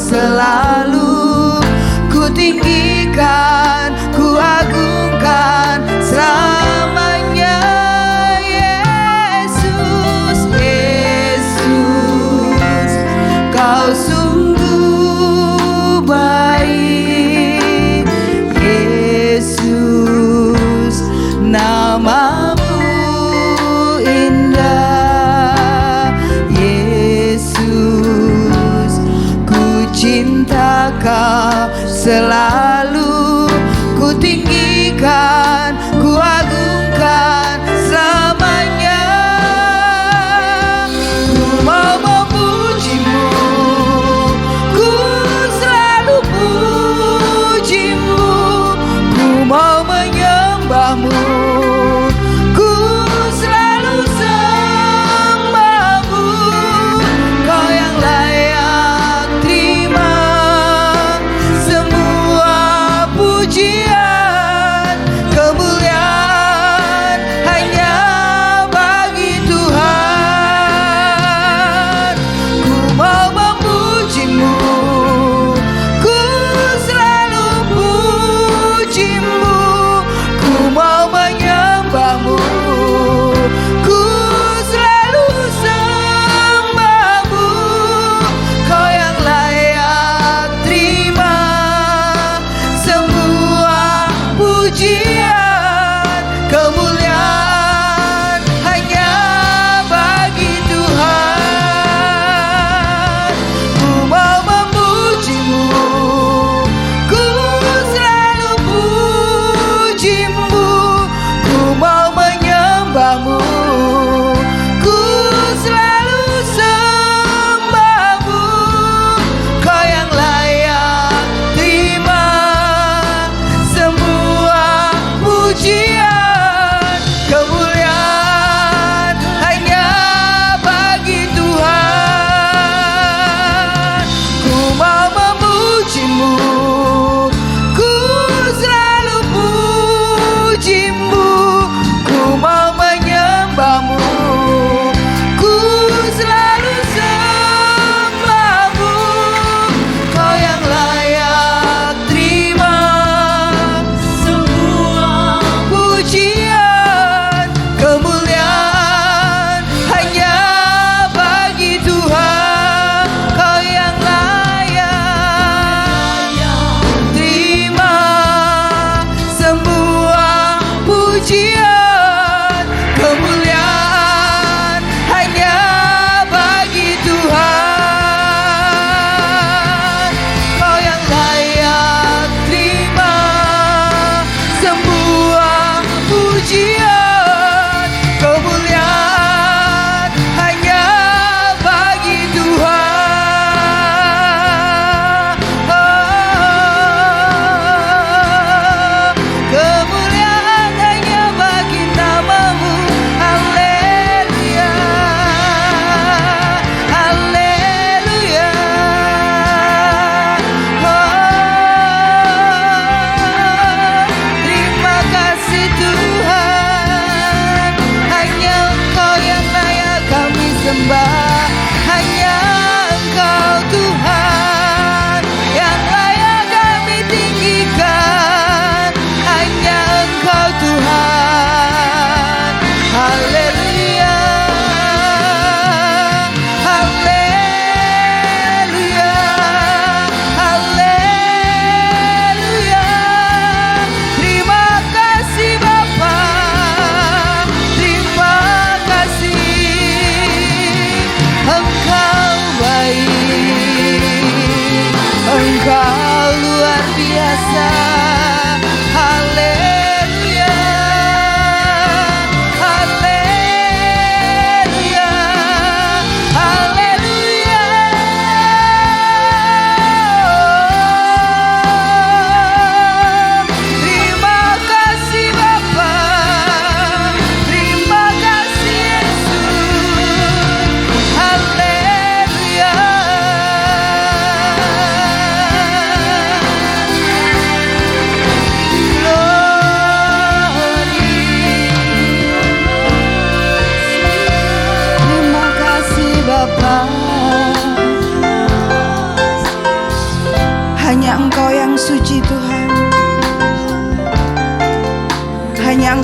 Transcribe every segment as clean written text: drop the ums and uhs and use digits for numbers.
selalu ku tinggikan, ku agungkan selamanya. Yesus, Yesus, kau sungguh baik. Yesus, namamu indah. Yesus, ku cinta kau selalu,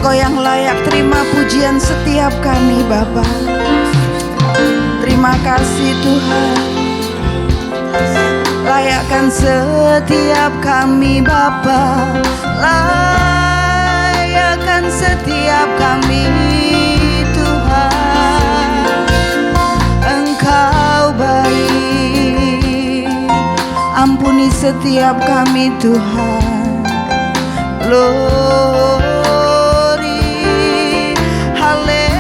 Engkau yang layak terima pujian setiap kami Bapa. Terima kasih Tuhan. Layakkan setiap kami Bapa, layakkan setiap kami Tuhan. Engkau baik, ampuni setiap kami Tuhan. Glory, haleluya,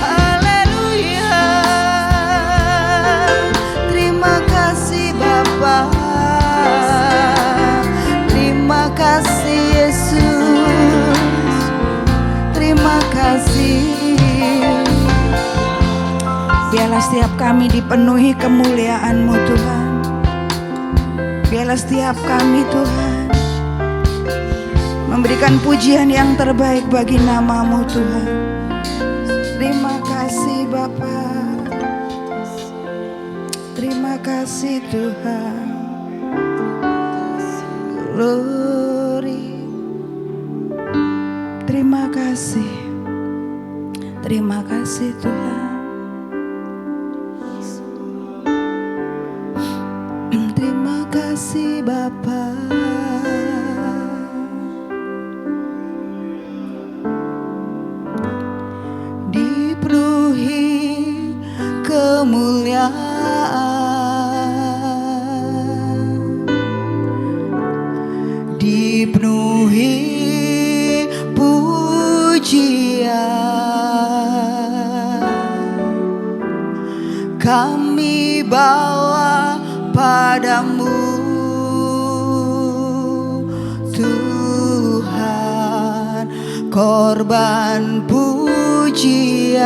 haleluya. Terima kasih Bapa, terima kasih Yesus, terima kasih. Biarlah setiap kami dipenuhi kemuliaan-Mu Tuhan. Biarlah setiap kami Tuhan memberikan pujian yang terbaik bagi nama-Mu Tuhan. Terima kasih Bapa, terima kasih Tuhan. Glory, terima kasih Tuhan. Terima kasih Bapa. Dipenuhi kemuliaan, dipenuhi pujian, kami bawa padamu Tuhan, korban pujian,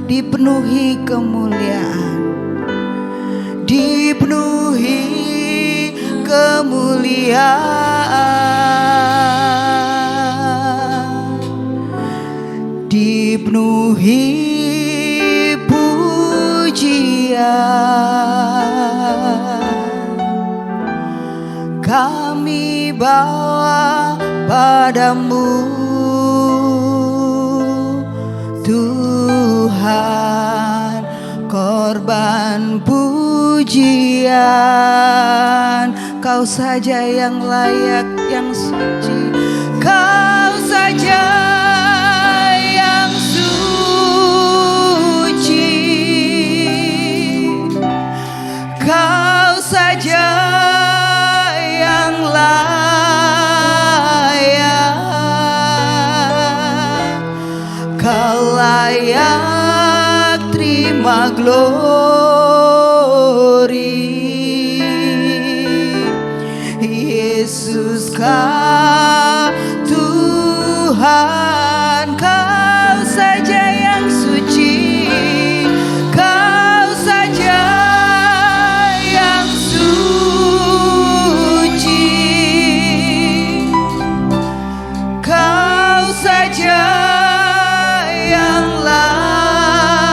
dipenuhi kemuliaan, dipenuhi kemuliaan, dipenuhi kami bawa padamu Tuhan, korban pujian. Kau saja yang layak, yang suci, Kau saja yang suci, Kau saja yang layak, Kau layak terima glory. Yesus Kau Tuhan, Kau saja yang suci, Kau saja yang suci, Kau saja yang layak,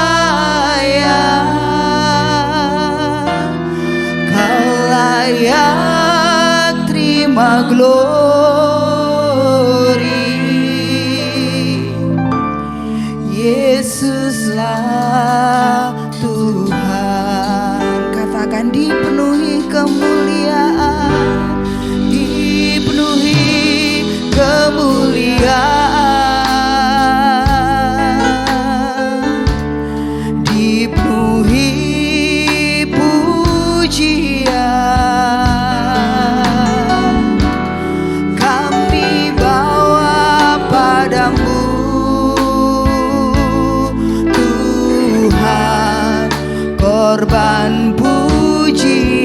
Kau layak terima glory. Yesuslah Tuhan. Katakan dipenuhi kemuliaan, dipenuhi kemuliaan, dipenuhi pujian, kami bawa padamu Tuhan, korban pujian.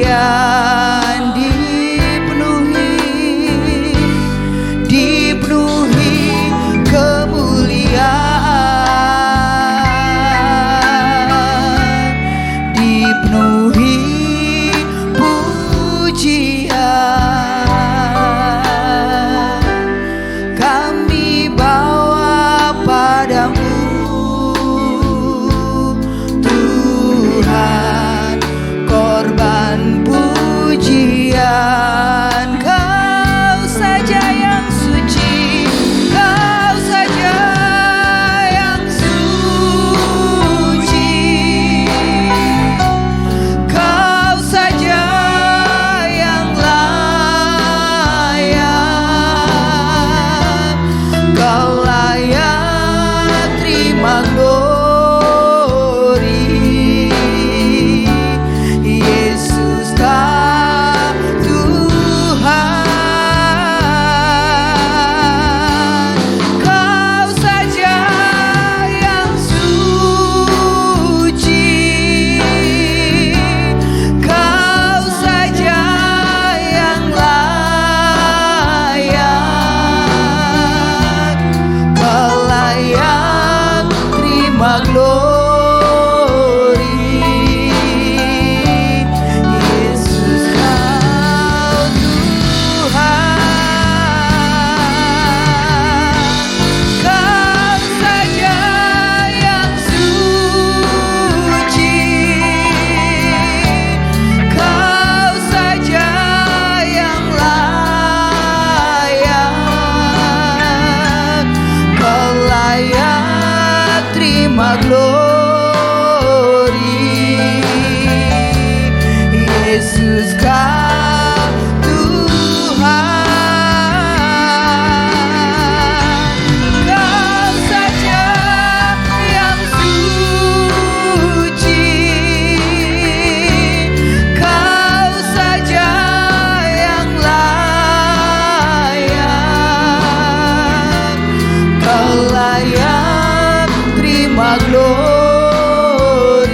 terima glory.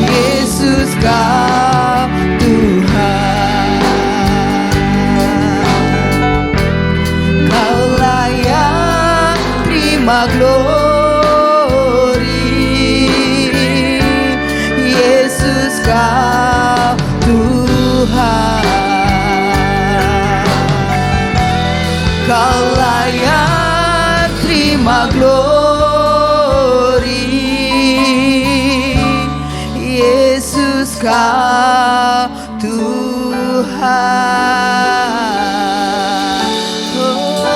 Yesus Kau Tuhan, Kau layak terima glory. Yesus Kau Tuhan, Kau layak terima glory. Yesus Kau Tuhan. Oh,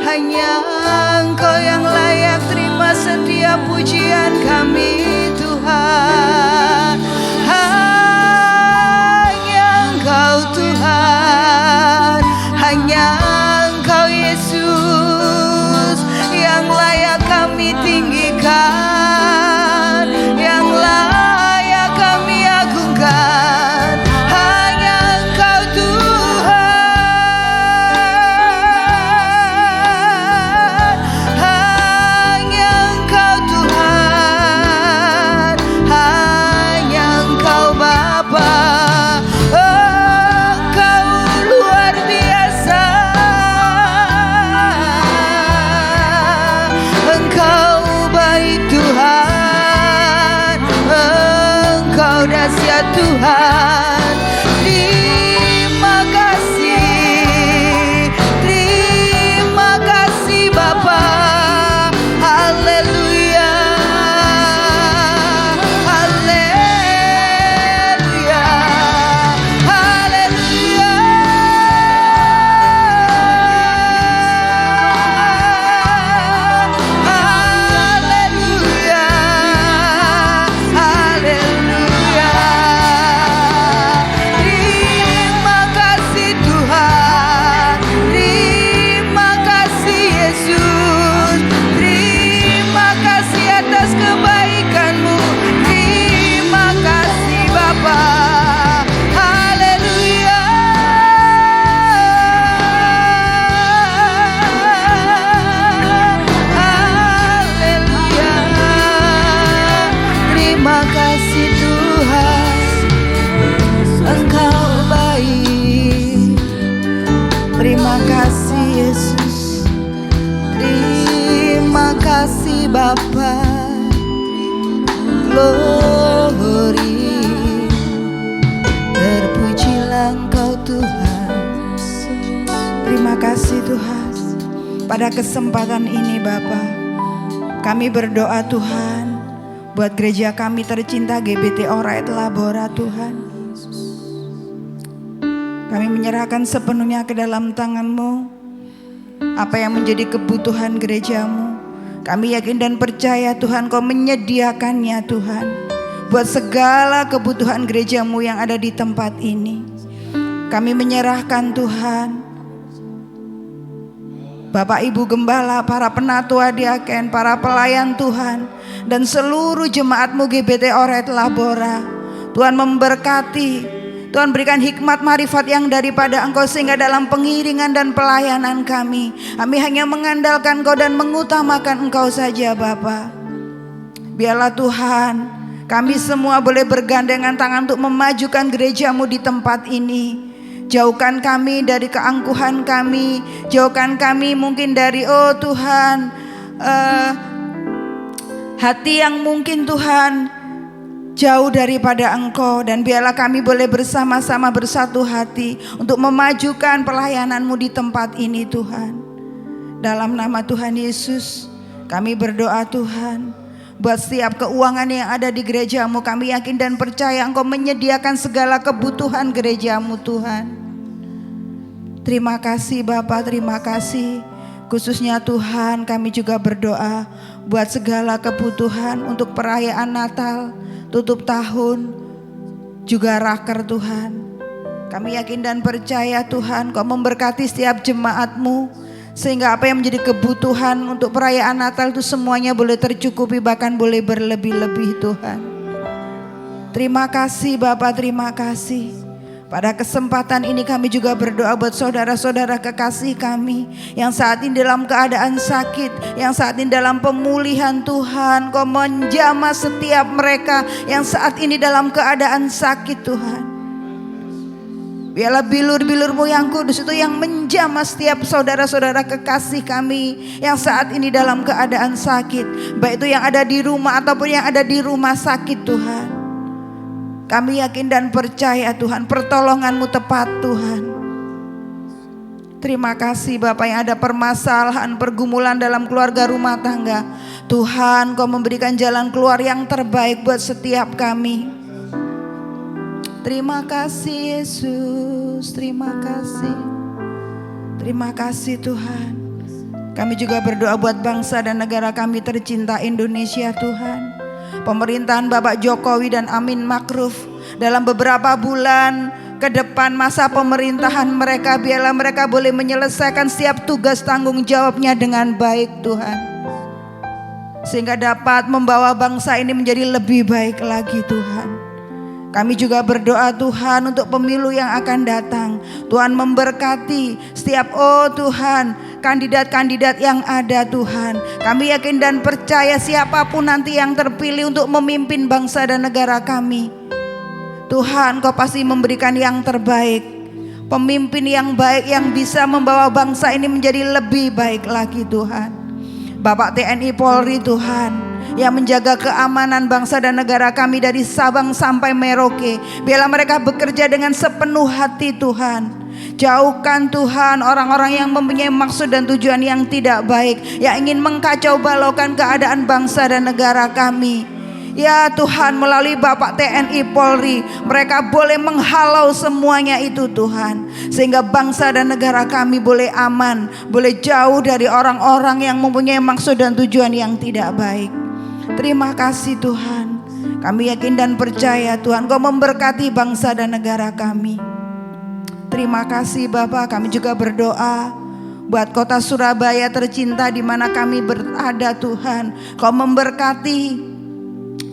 hanya Engkau yang layak terima setiap pujian kami Tuhan. Hanya Engkau Tuhan, hanya Engkau Yesus yang layak kami tinggikan, yang layak kami agungkan. Hanya Engkau Tuhan, hanya Engkau Tuhan, hanya Engkau Bapa. Engkau luar biasa, Engkau baik Tuhan, Engkau dahsyat Tuhan. Terima kasih Bapa. Haleluya, haleluya, haleluya. Haleluya, haleluya. Terima kasih Tuhan, terima kasih Yesus, terima kasih atas kebaikan-Mu, terima kasih Bapa. Haleluya, haleluya. Terima kasih Tuhan, Engkau baik. Terima kasih Yesus, terima kasih Bapa. Glory, terpujilah Engkau Tuhan. Terima kasih Tuhan. Pada kesempatan ini Bapa, kami berdoa Tuhan buat gereja kami tercinta GBT Alright Labora Tuhan. Kami menyerahkan sepenuhnya ke dalam tangan-Mu. Apa yang menjadi kebutuhan gereja-Mu, kami yakin dan percaya Tuhan Kau menyediakannya Tuhan, buat segala kebutuhan gereja-Mu yang ada di tempat ini. Kami menyerahkan Tuhan Bapak Ibu Gembala, para penatua diaken, para pelayan Tuhan, dan seluruh jemaat-Mu GBT Alright Labora. Tuhan memberkati, Tuhan berikan hikmat marifat yang daripada Engkau, sehingga dalam pengiringan dan pelayanan kami hanya mengandalkan Engkau dan mengutamakan Engkau saja Bapa. Biarlah Tuhan kami semua boleh bergandengan tangan untuk memajukan gereja-Mu di tempat ini. Jauhkan kami dari keangkuhan kami, jauhkan kami mungkin dari Tuhan hati yang mungkin Tuhan jauh daripada Engkau, dan biarlah kami boleh bersama-sama bersatu hati untuk memajukan pelayanan-Mu di tempat ini Tuhan. Dalam nama Tuhan Yesus kami berdoa Tuhan, buat setiap keuangan yang ada di gereja-Mu, kami yakin dan percaya Engkau menyediakan segala kebutuhan gereja-Mu Tuhan. Terima kasih Bapa, terima kasih. Khususnya Tuhan kami juga berdoa buat segala kebutuhan untuk perayaan Natal, tutup tahun, juga raker Tuhan. Kami yakin dan percaya Tuhan Kau memberkati setiap jemaat-Mu, sehingga apa yang menjadi kebutuhan untuk perayaan Natal itu semuanya boleh tercukupi, bahkan boleh berlebih-lebih Tuhan. Terima kasih Bapa, terima kasih. Pada kesempatan ini kami juga berdoa buat saudara-saudara kekasih kami yang saat ini dalam keadaan sakit, yang saat ini dalam pemulihan. Tuhan, Kau menjamah setiap mereka yang saat ini dalam keadaan sakit Tuhan. Biarlah bilur-bilur-Mu yang kudus itu yang menjamah setiap saudara-saudara kekasih kami yang saat ini dalam keadaan sakit, baik itu yang ada di rumah ataupun yang ada di rumah sakit Tuhan. Kami yakin dan percaya Tuhan, pertolongan-Mu tepat Tuhan. Terima kasih Bapak, yang ada permasalahan, pergumulan dalam keluarga rumah tangga, Tuhan Kau memberikan jalan keluar yang terbaik buat setiap kami. Terima kasih Yesus, terima kasih. Terima kasih Tuhan. Kami juga berdoa buat bangsa dan negara kami tercinta Indonesia Tuhan. Pemerintahan Bapak Jokowi dan Amin Makruf dalam beberapa bulan ke depan masa pemerintahan mereka, biarlah mereka boleh menyelesaikan setiap tugas tanggung jawabnya dengan baik Tuhan, sehingga dapat membawa bangsa ini menjadi lebih baik lagi Tuhan. Kami juga berdoa Tuhan untuk pemilu yang akan datang. Tuhan memberkati setiap Tuhan kandidat-kandidat yang ada Tuhan. Kami yakin dan percaya siapapun nanti yang terpilih untuk memimpin bangsa dan negara kami, Tuhan Kau pasti memberikan yang terbaik. Pemimpin yang baik yang bisa membawa bangsa ini menjadi lebih baik lagi Tuhan. Bapak TNI Polri Tuhan, yang menjaga keamanan bangsa dan negara kami dari Sabang sampai Merauke, biarlah mereka bekerja dengan sepenuh hati Tuhan. Jauhkan Tuhan orang-orang yang mempunyai maksud dan tujuan yang tidak baik, yang ingin mengkacau balaukan keadaan bangsa dan negara kami. Ya Tuhan, melalui Bapak TNI Polri, mereka boleh menghalau semuanya itu Tuhan, sehingga bangsa dan negara kami boleh aman, boleh jauh dari orang-orang yang mempunyai maksud dan tujuan yang tidak baik. Terima kasih Tuhan. Kami yakin dan percaya Tuhan Kau memberkati bangsa dan negara kami. Terima kasih Bapak. Kami juga berdoa buat kota Surabaya tercinta di mana kami berada Tuhan. Kau memberkati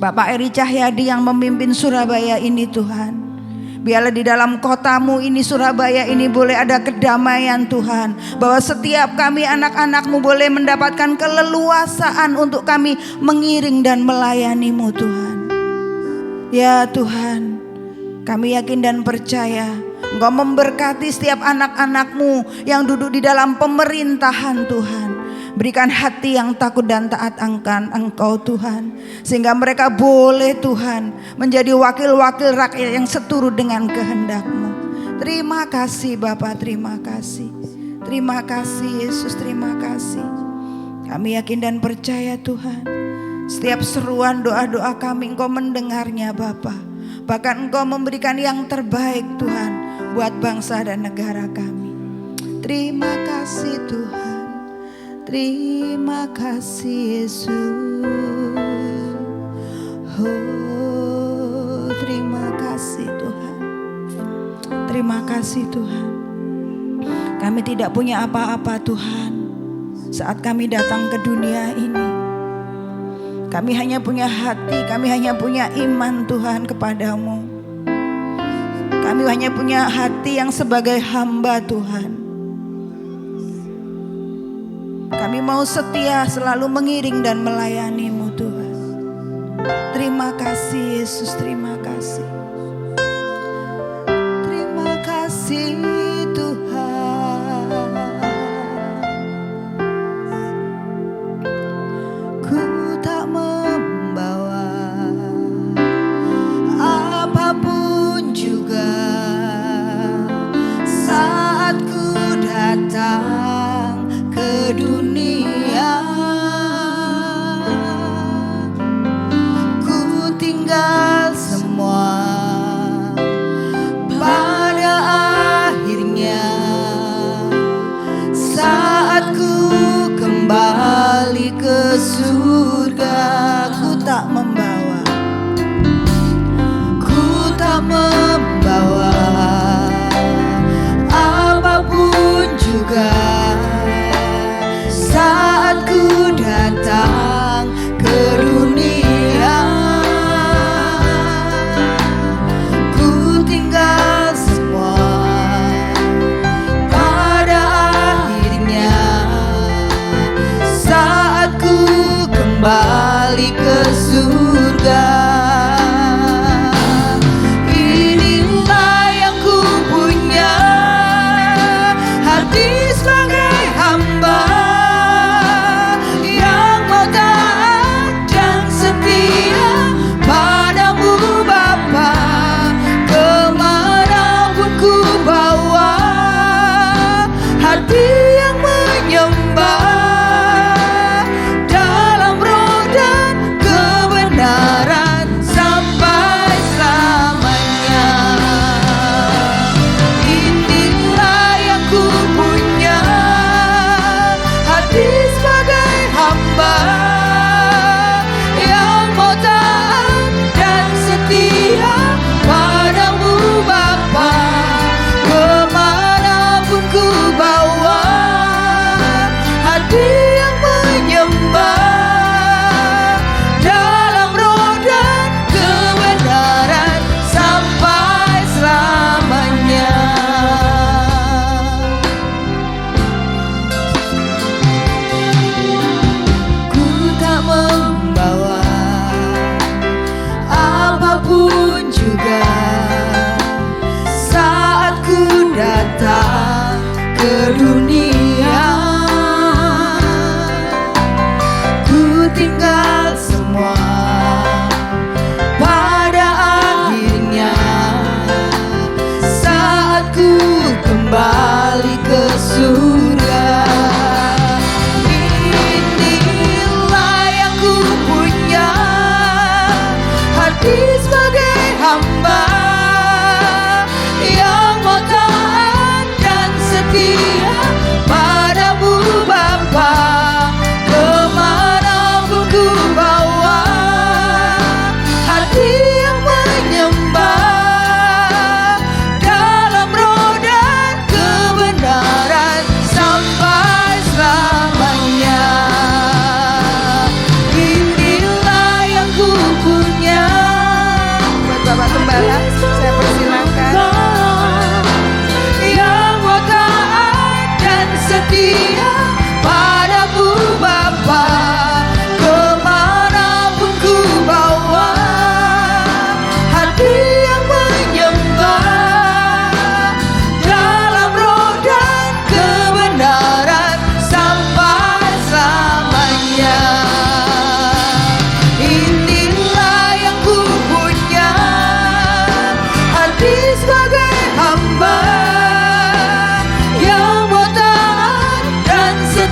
Bapak Eri Cahyadi yang memimpin Surabaya ini Tuhan. Biarlah di dalam kotamu ini, Surabaya ini, boleh ada kedamaian Tuhan. Bahwa setiap kami anak-anak-Mu boleh mendapatkan keleluasaan untuk kami mengiring dan melayani-Mu Tuhan. Ya Tuhan, kami yakin dan percaya Engkau memberkati setiap anak-anak-Mu yang duduk di dalam pemerintahan Tuhan. Berikan hati yang takut dan taat akan Engkau Tuhan, sehingga mereka boleh Tuhan menjadi wakil-wakil rakyat yang seturut dengan kehendak-Mu. Terima kasih Bapak, terima kasih. Terima kasih Yesus, terima kasih. Kami yakin dan percaya Tuhan, setiap seruan doa-doa kami Engkau mendengarnya Bapak. Bahkan Engkau memberikan yang terbaik Tuhan buat bangsa dan negara kami. Terima kasih Tuhan. Terima kasih Yesus. Oh, terima kasih Tuhan. Terima kasih Tuhan. Kami tidak punya apa-apa Tuhan saat kami datang ke dunia ini. Kami hanya punya hati, kami hanya punya iman Tuhan kepadamu. Kami hanya punya hati yang sebagai hamba Tuhan. Kami mau setia selalu mengiring dan melayani-Mu Tuhan. Terima kasih Yesus, terima kasih. Terima kasih Tuhan. Ku tak membawa apapun juga saat ku datang ke dunia. Ku tinggal semua pada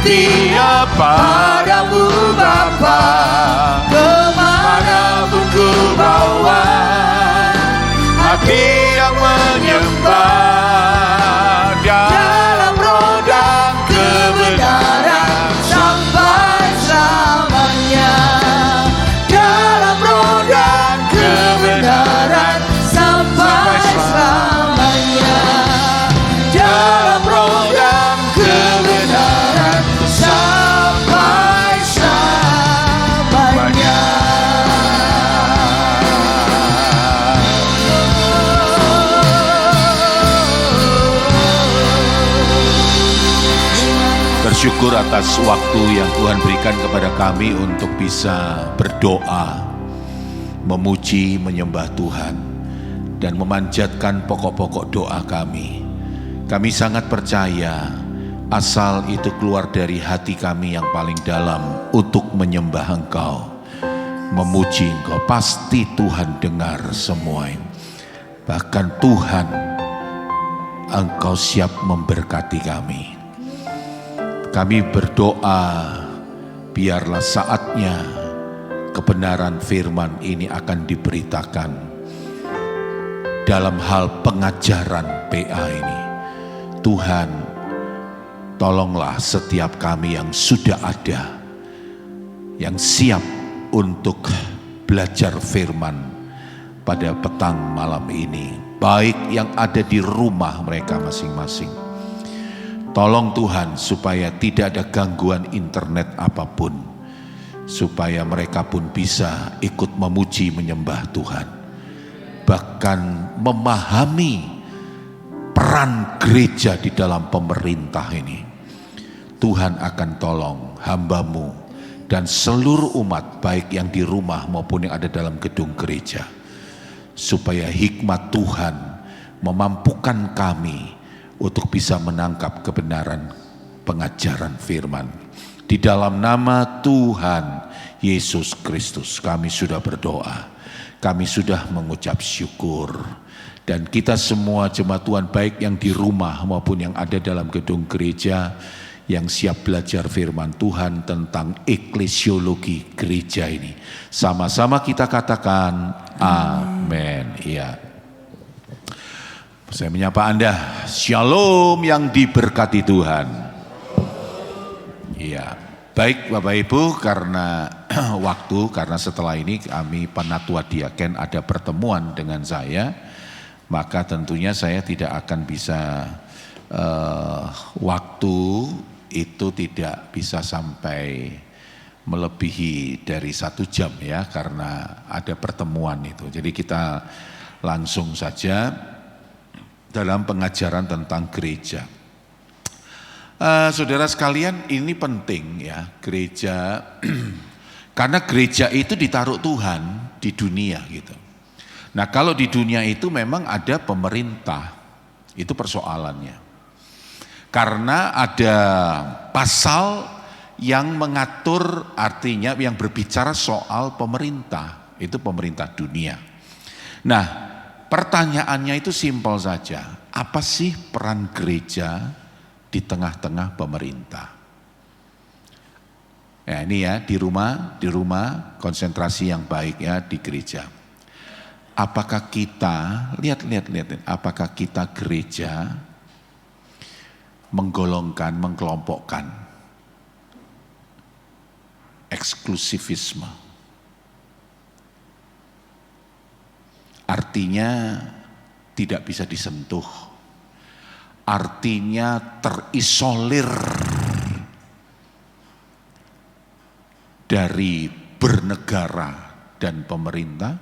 setia padamu Bapa, kemanapun ku bawa, hati yang menyembah dalam roh dan kebenaran sampai selamanya. Dalam roh dan kebenaran sampai selamanya. Dalam roh dan kebenaran sampai selamanya. Bersyukur atas waktu yang Tuhan berikan kepada kami untuk bisa berdoa, memuji, menyembah Tuhan, dan memanjatkan pokok-pokok doa kami. Kami sangat percaya asal itu keluar dari hati kami yang paling dalam untuk menyembah Engkau, memuji Engkau, pasti Tuhan dengar semua ini. Bahkan Tuhan, Engkau siap memberkati kami. Kami berdoa, biarlah saatnya kebenaran firman ini akan diberitakan dalam hal pengajaran PA ini. Tuhan, tolonglah setiap kami yang sudah ada, yang siap untuk belajar firman pada petang malam ini, baik yang ada di rumah mereka masing-masing. Tolong Tuhan supaya tidak ada gangguan internet apapun, supaya mereka pun bisa ikut memuji menyembah Tuhan, bahkan memahami peran gereja di dalam pemerintah ini. Tuhan akan tolong hamba-Mu dan seluruh umat, baik yang di rumah maupun yang ada dalam gedung gereja, supaya hikmat Tuhan memampukan kami untuk bisa menangkap kebenaran pengajaran firman. Di dalam nama Tuhan Yesus Kristus kami sudah berdoa, kami sudah mengucap syukur. Dan kita semua jemaat Tuhan, baik yang di rumah maupun yang ada dalam gedung gereja, yang siap belajar firman Tuhan tentang eklesiologi gereja ini, sama-sama kita katakan amin. Ya. Saya menyapa Anda, Shalom yang diberkati Tuhan. Iya, baik Bapak Ibu, karena waktu, karena setelah ini kami Penatua Diaken ada pertemuan dengan saya, maka tentunya saya tidak akan bisa waktu itu tidak bisa sampai melebihi dari 1 jam ya, karena ada pertemuan itu. Jadi kita langsung saja dalam pengajaran tentang gereja. Saudara sekalian, ini penting ya, gereja karena gereja itu ditaruh Tuhan di dunia gitu. Nah, kalau di dunia itu memang ada pemerintah, itu persoalannya. Karena ada pasal yang mengatur, artinya yang berbicara soal pemerintah, itu pemerintah dunia. Nah, pertanyaannya itu simpel saja, apa sih peran gereja di tengah-tengah pemerintah? Ya ini ya, di rumah konsentrasi yang baik ya di gereja. Apakah kita, lihat, apakah kita gereja menggolongkan, mengkelompokkan eksklusivisme? Artinya tidak bisa disentuh, artinya terisolir dari bernegara dan pemerintah.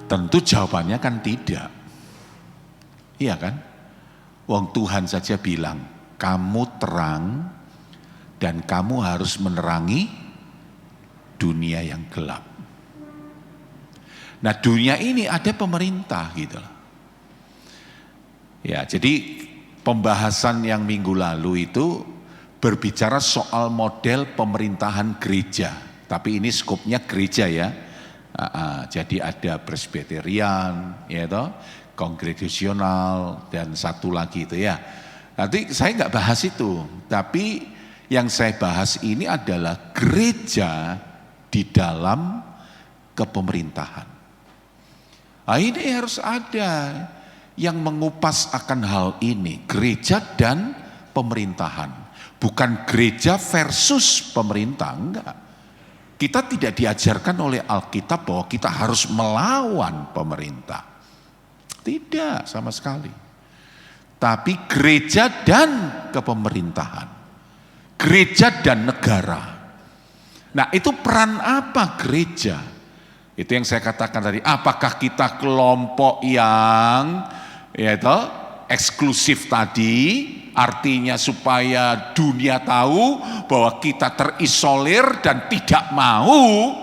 Tentu jawabannya kan tidak, iya kan? Wong Tuhan saja bilang, kamu terang dan kamu harus menerangi dunia yang gelap. Nah, dunia ini ada pemerintah gitu. Ya, jadi pembahasan yang minggu lalu itu berbicara soal model pemerintahan gereja. Tapi ini skopnya gereja ya. Jadi ada presbyterian, ya toh, kongregasional, dan satu lagi itu ya. Nanti saya nggak bahas itu, tapi yang saya bahas ini adalah gereja di dalam kepemerintahan. Nah, ini harus ada yang mengupas akan hal ini, gereja dan pemerintahan. Bukan gereja versus pemerintah, enggak. Kita tidak diajarkan oleh Alkitab bahwa kita harus melawan pemerintah. Tidak sama sekali. Tapi gereja dan kepemerintahan. Gereja dan negara. Nah, itu peran apa gereja? Itu yang saya katakan tadi. Apakah kita kelompok yang yaitu eksklusif tadi, artinya supaya dunia tahu bahwa kita terisolir dan tidak mau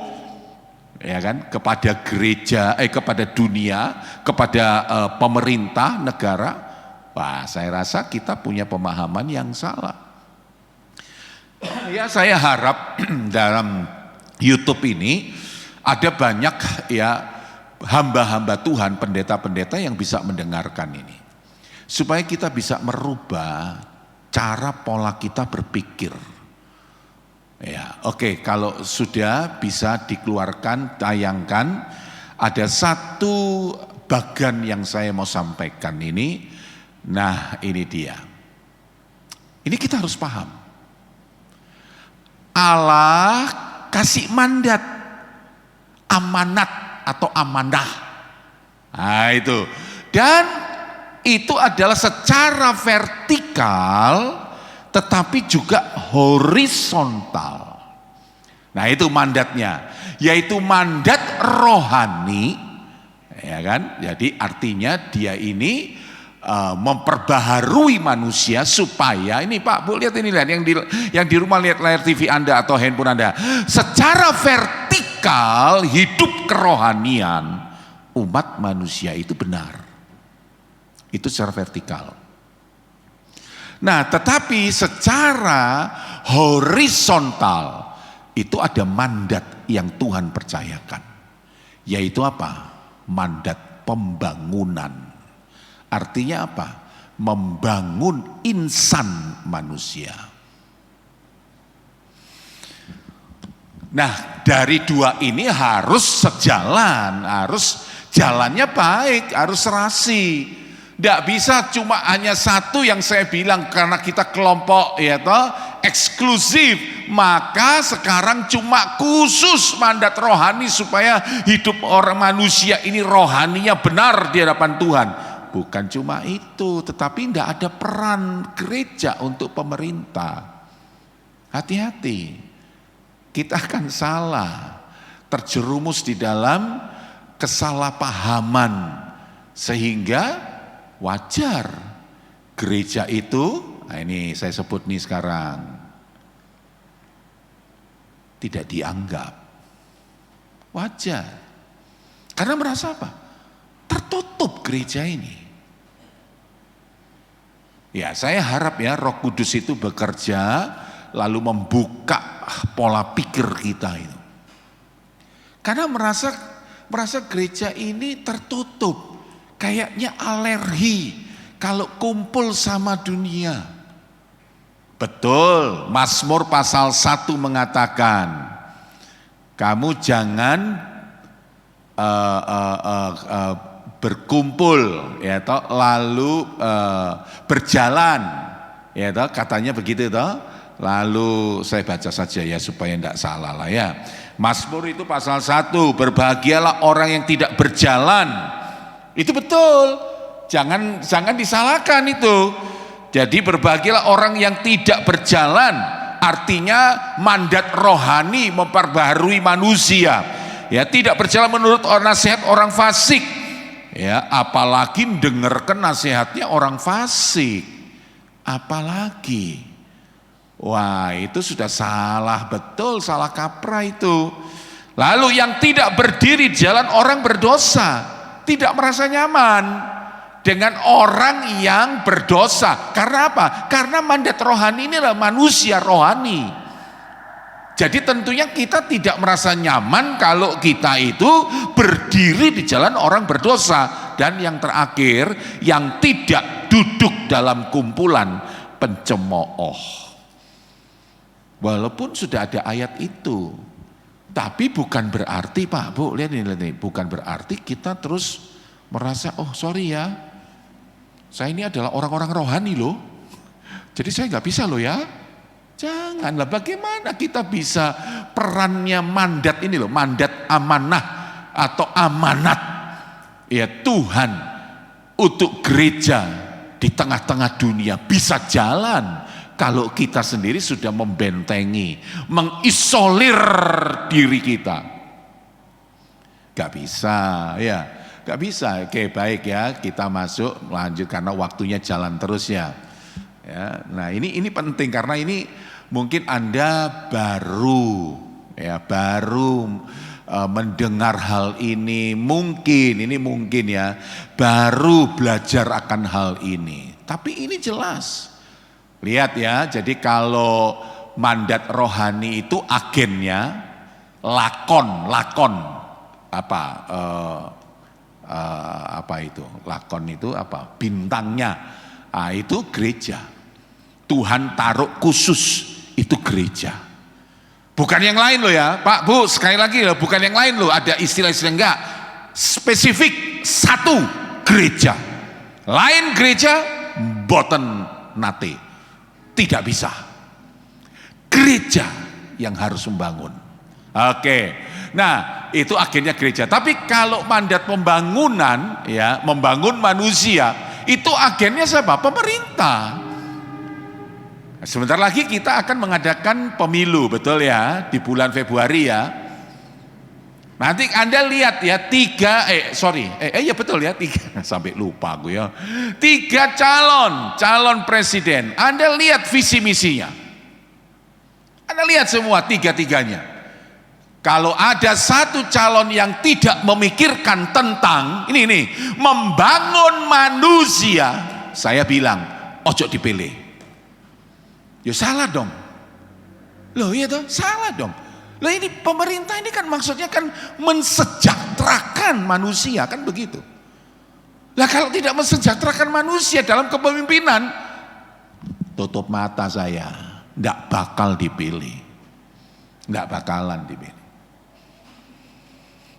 ya kan kepada gereja, kepada dunia, kepada pemerintah negara. Wah, saya rasa kita punya pemahaman yang salah. Ya, saya harap dalam YouTube ini ada banyak ya hamba-hamba Tuhan, pendeta-pendeta yang bisa mendengarkan ini. Supaya kita bisa merubah cara pola kita berpikir. Ya, oke, kalau sudah bisa dikeluarkan, tayangkan, ada satu bagian yang saya mau sampaikan ini. Nah, ini dia. Ini kita harus paham. Allah kasih mandat, amanat atau amanah. Nah, itu. Dan itu adalah secara vertikal tetapi juga horizontal. Nah, itu mandatnya, yaitu mandat rohani, ya kan? Jadi artinya dia ini memperbaharui manusia supaya ini Pak Bu lihat ini, lihat yang di rumah, lihat layar TV Anda atau handphone Anda, secara vertikal hidup kerohanian umat manusia itu benar, itu secara vertikal. Nah, tetapi secara horizontal itu ada mandat yang Tuhan percayakan, yaitu apa? Mandat pembangunan. Artinya apa? Membangun insan manusia. Nah, dari dua ini harus sejalan, harus jalannya baik, harus serasi. Tidak bisa cuma hanya satu yang saya bilang karena kita kelompok ya toh eksklusif, maka sekarang cuma khusus mandat rohani supaya hidup orang manusia ini rohaninya benar di hadapan Tuhan. Bukan cuma itu, tetapi tidak ada peran gereja untuk pemerintah. Hati-hati, kita akan salah, terjerumus di dalam kesalahpahaman, sehingga wajar gereja itu, nah ini saya sebut nih sekarang, tidak dianggap. Wajar. Karena merasa apa? Tertutup gereja ini. Ya, saya harap ya Roh Kudus itu bekerja lalu membuka pola pikir kita itu. Karena merasa gereja ini tertutup, kayaknya alergi kalau kumpul sama dunia. Betul, Mazmur pasal 1 mengatakan, kamu jangan berkumpul ya toh lalu berjalan ya toh, katanya begitu toh. Lalu saya baca saja ya supaya tidak salah lah ya. Mazmur itu pasal 1, berbahagialah orang yang tidak berjalan. Itu betul, jangan disalahkan itu. Jadi berbahagialah orang yang tidak berjalan, artinya mandat rohani memperbaharui manusia. Ya, tidak berjalan menurut nasihat orang fasik. Ya, apalagi mendengarkan nasihatnya orang fasik. Apalagi, wah itu sudah salah betul, salah kaprah itu. Lalu yang tidak berdiri di jalan orang berdosa, tidak merasa nyaman dengan orang yang berdosa. Karena apa? Karena mandat rohani ini adalah manusia rohani. Jadi tentunya kita tidak merasa nyaman kalau kita itu berdiri di jalan orang berdosa. dan yang terakhir yang tidak duduk dalam kumpulan pencemooh. Walaupun sudah ada ayat itu, tapi bukan berarti Pak Bu, lihat ini, bukan berarti kita terus merasa oh sorry ya, saya ini adalah orang-orang rohani loh, jadi saya nggak bisa loh ya. Janganlah, bagaimana kita bisa perannya mandat ini loh, mandat amanah atau amanat ya Tuhan untuk gereja di tengah-tengah dunia bisa jalan kalau kita sendiri sudah membentengi, mengisolir diri kita. Gak bisa ya, gak bisa. Oke baik ya, kita masuk lanjut karena waktunya jalan terus ya. Ya, nah ini penting karena ini mungkin Anda baru mendengar hal ini, mungkin ya baru belajar akan hal ini. Tapi ini jelas. Lihat ya, jadi kalau mandat rohani itu agennya lakon apa itu? Lakon itu apa? Bintangnya. Ah itu gereja. Tuhan taruh khusus itu gereja. Bukan yang lain loh ya, Pak Bu, sekali lagi loh, bukan yang lain loh, ada istilah-istilah enggak. Spesifik satu gereja. Lain gereja boten nate. Tidak bisa. Gereja yang harus membangun. Oke. Nah, itu agennya gereja. Tapi kalau mandat pembangunan ya, membangun manusia, itu agennya siapa? Pemerintah. Sebentar lagi kita akan mengadakan pemilu, betul ya, di bulan Februari ya. Nanti Anda lihat ya, ya betul ya, 3 sampai lupa aku ya. 3 calon presiden. Anda lihat visi misinya. Anda lihat semua 3-3-nya. Kalau ada satu calon yang tidak memikirkan tentang ini membangun manusia, saya bilang ojo dipilih. Ya salah dong. Loh iya toh, salah dong. Loh ini pemerintah ini kan maksudnya kan mensejahterakan manusia, kan begitu. Lah kalau tidak mensejahterakan manusia dalam kepemimpinan, tutup mata saya, enggak bakal dipilih. Enggak bakalan dipilih.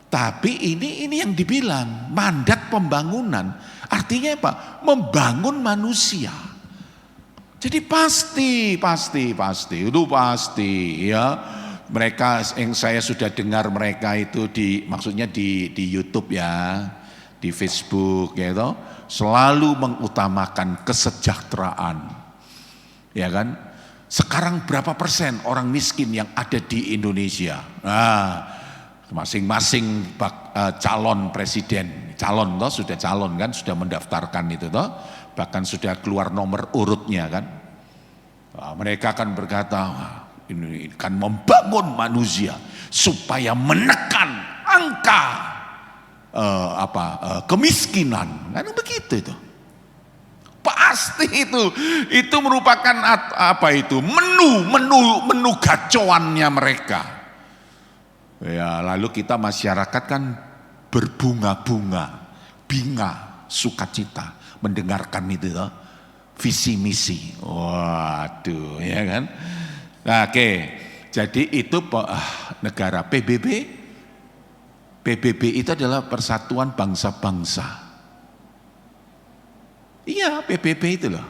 Tapi ini yang dibilang mandat pembangunan, artinya apa? Membangun manusia. Jadi pasti ya. Mereka yang saya sudah dengar mereka itu maksudnya di YouTube ya, di Facebook ya itu selalu mengutamakan kesejahteraan. Ya kan? Sekarang berapa persen orang miskin yang ada di Indonesia? Nah, masing-masing calon presiden, sudah calon kan, sudah mendaftarkan itu toh. Bahkan sudah keluar nomor urutnya kan. Nah, mereka akan berkata, ini kan membangun manusia supaya menekan angka kemiskinan. Kan begitu itu. Pasti itu merupakan menu gacoannya mereka. Ya, lalu kita masyarakat kan berbunga-bunga, binga, sukacita mendengarkan itu toh, visi misi. Waduh, ya kan? Nah, oke. Jadi itu negara PBB itu adalah Persatuan Bangsa-Bangsa. Iya, PBB itu loh.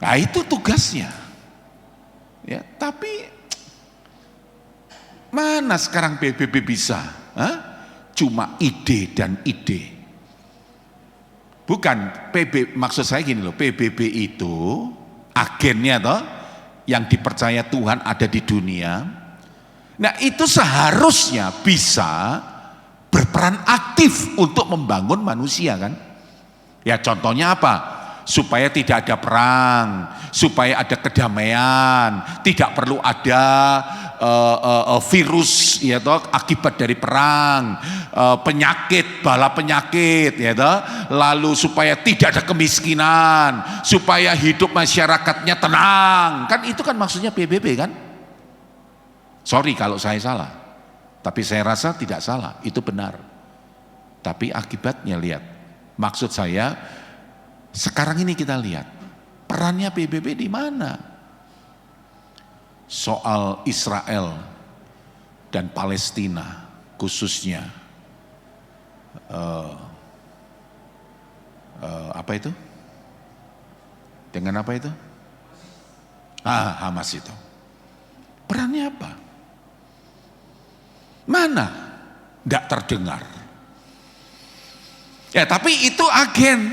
Nah, itu tugasnya. Ya, tapi mana sekarang PBB bisa? Cuma ide dan ide. Bukan maksud saya gini loh, PBB itu agennya toh yang dipercaya Tuhan ada di dunia. Nah, itu seharusnya bisa berperan aktif untuk membangun manusia kan. Ya contohnya apa? Supaya tidak ada perang, supaya ada kedamaian, tidak perlu ada virus ya toh akibat dari perang, penyakit, bala penyakit ya toh, lalu supaya tidak ada kemiskinan, supaya hidup masyarakatnya tenang. Kan itu kan maksudnya PBB kan? Sorry kalau saya salah. Tapi saya rasa tidak salah, itu benar. Tapi akibatnya lihat, maksud saya sekarang ini kita lihat perannya PBB di mana? Soal Israel dan Palestina khususnya apa itu? Dengan apa itu? Hamas itu. Perannya apa? Mana? Tidak terdengar. Ya tapi itu agen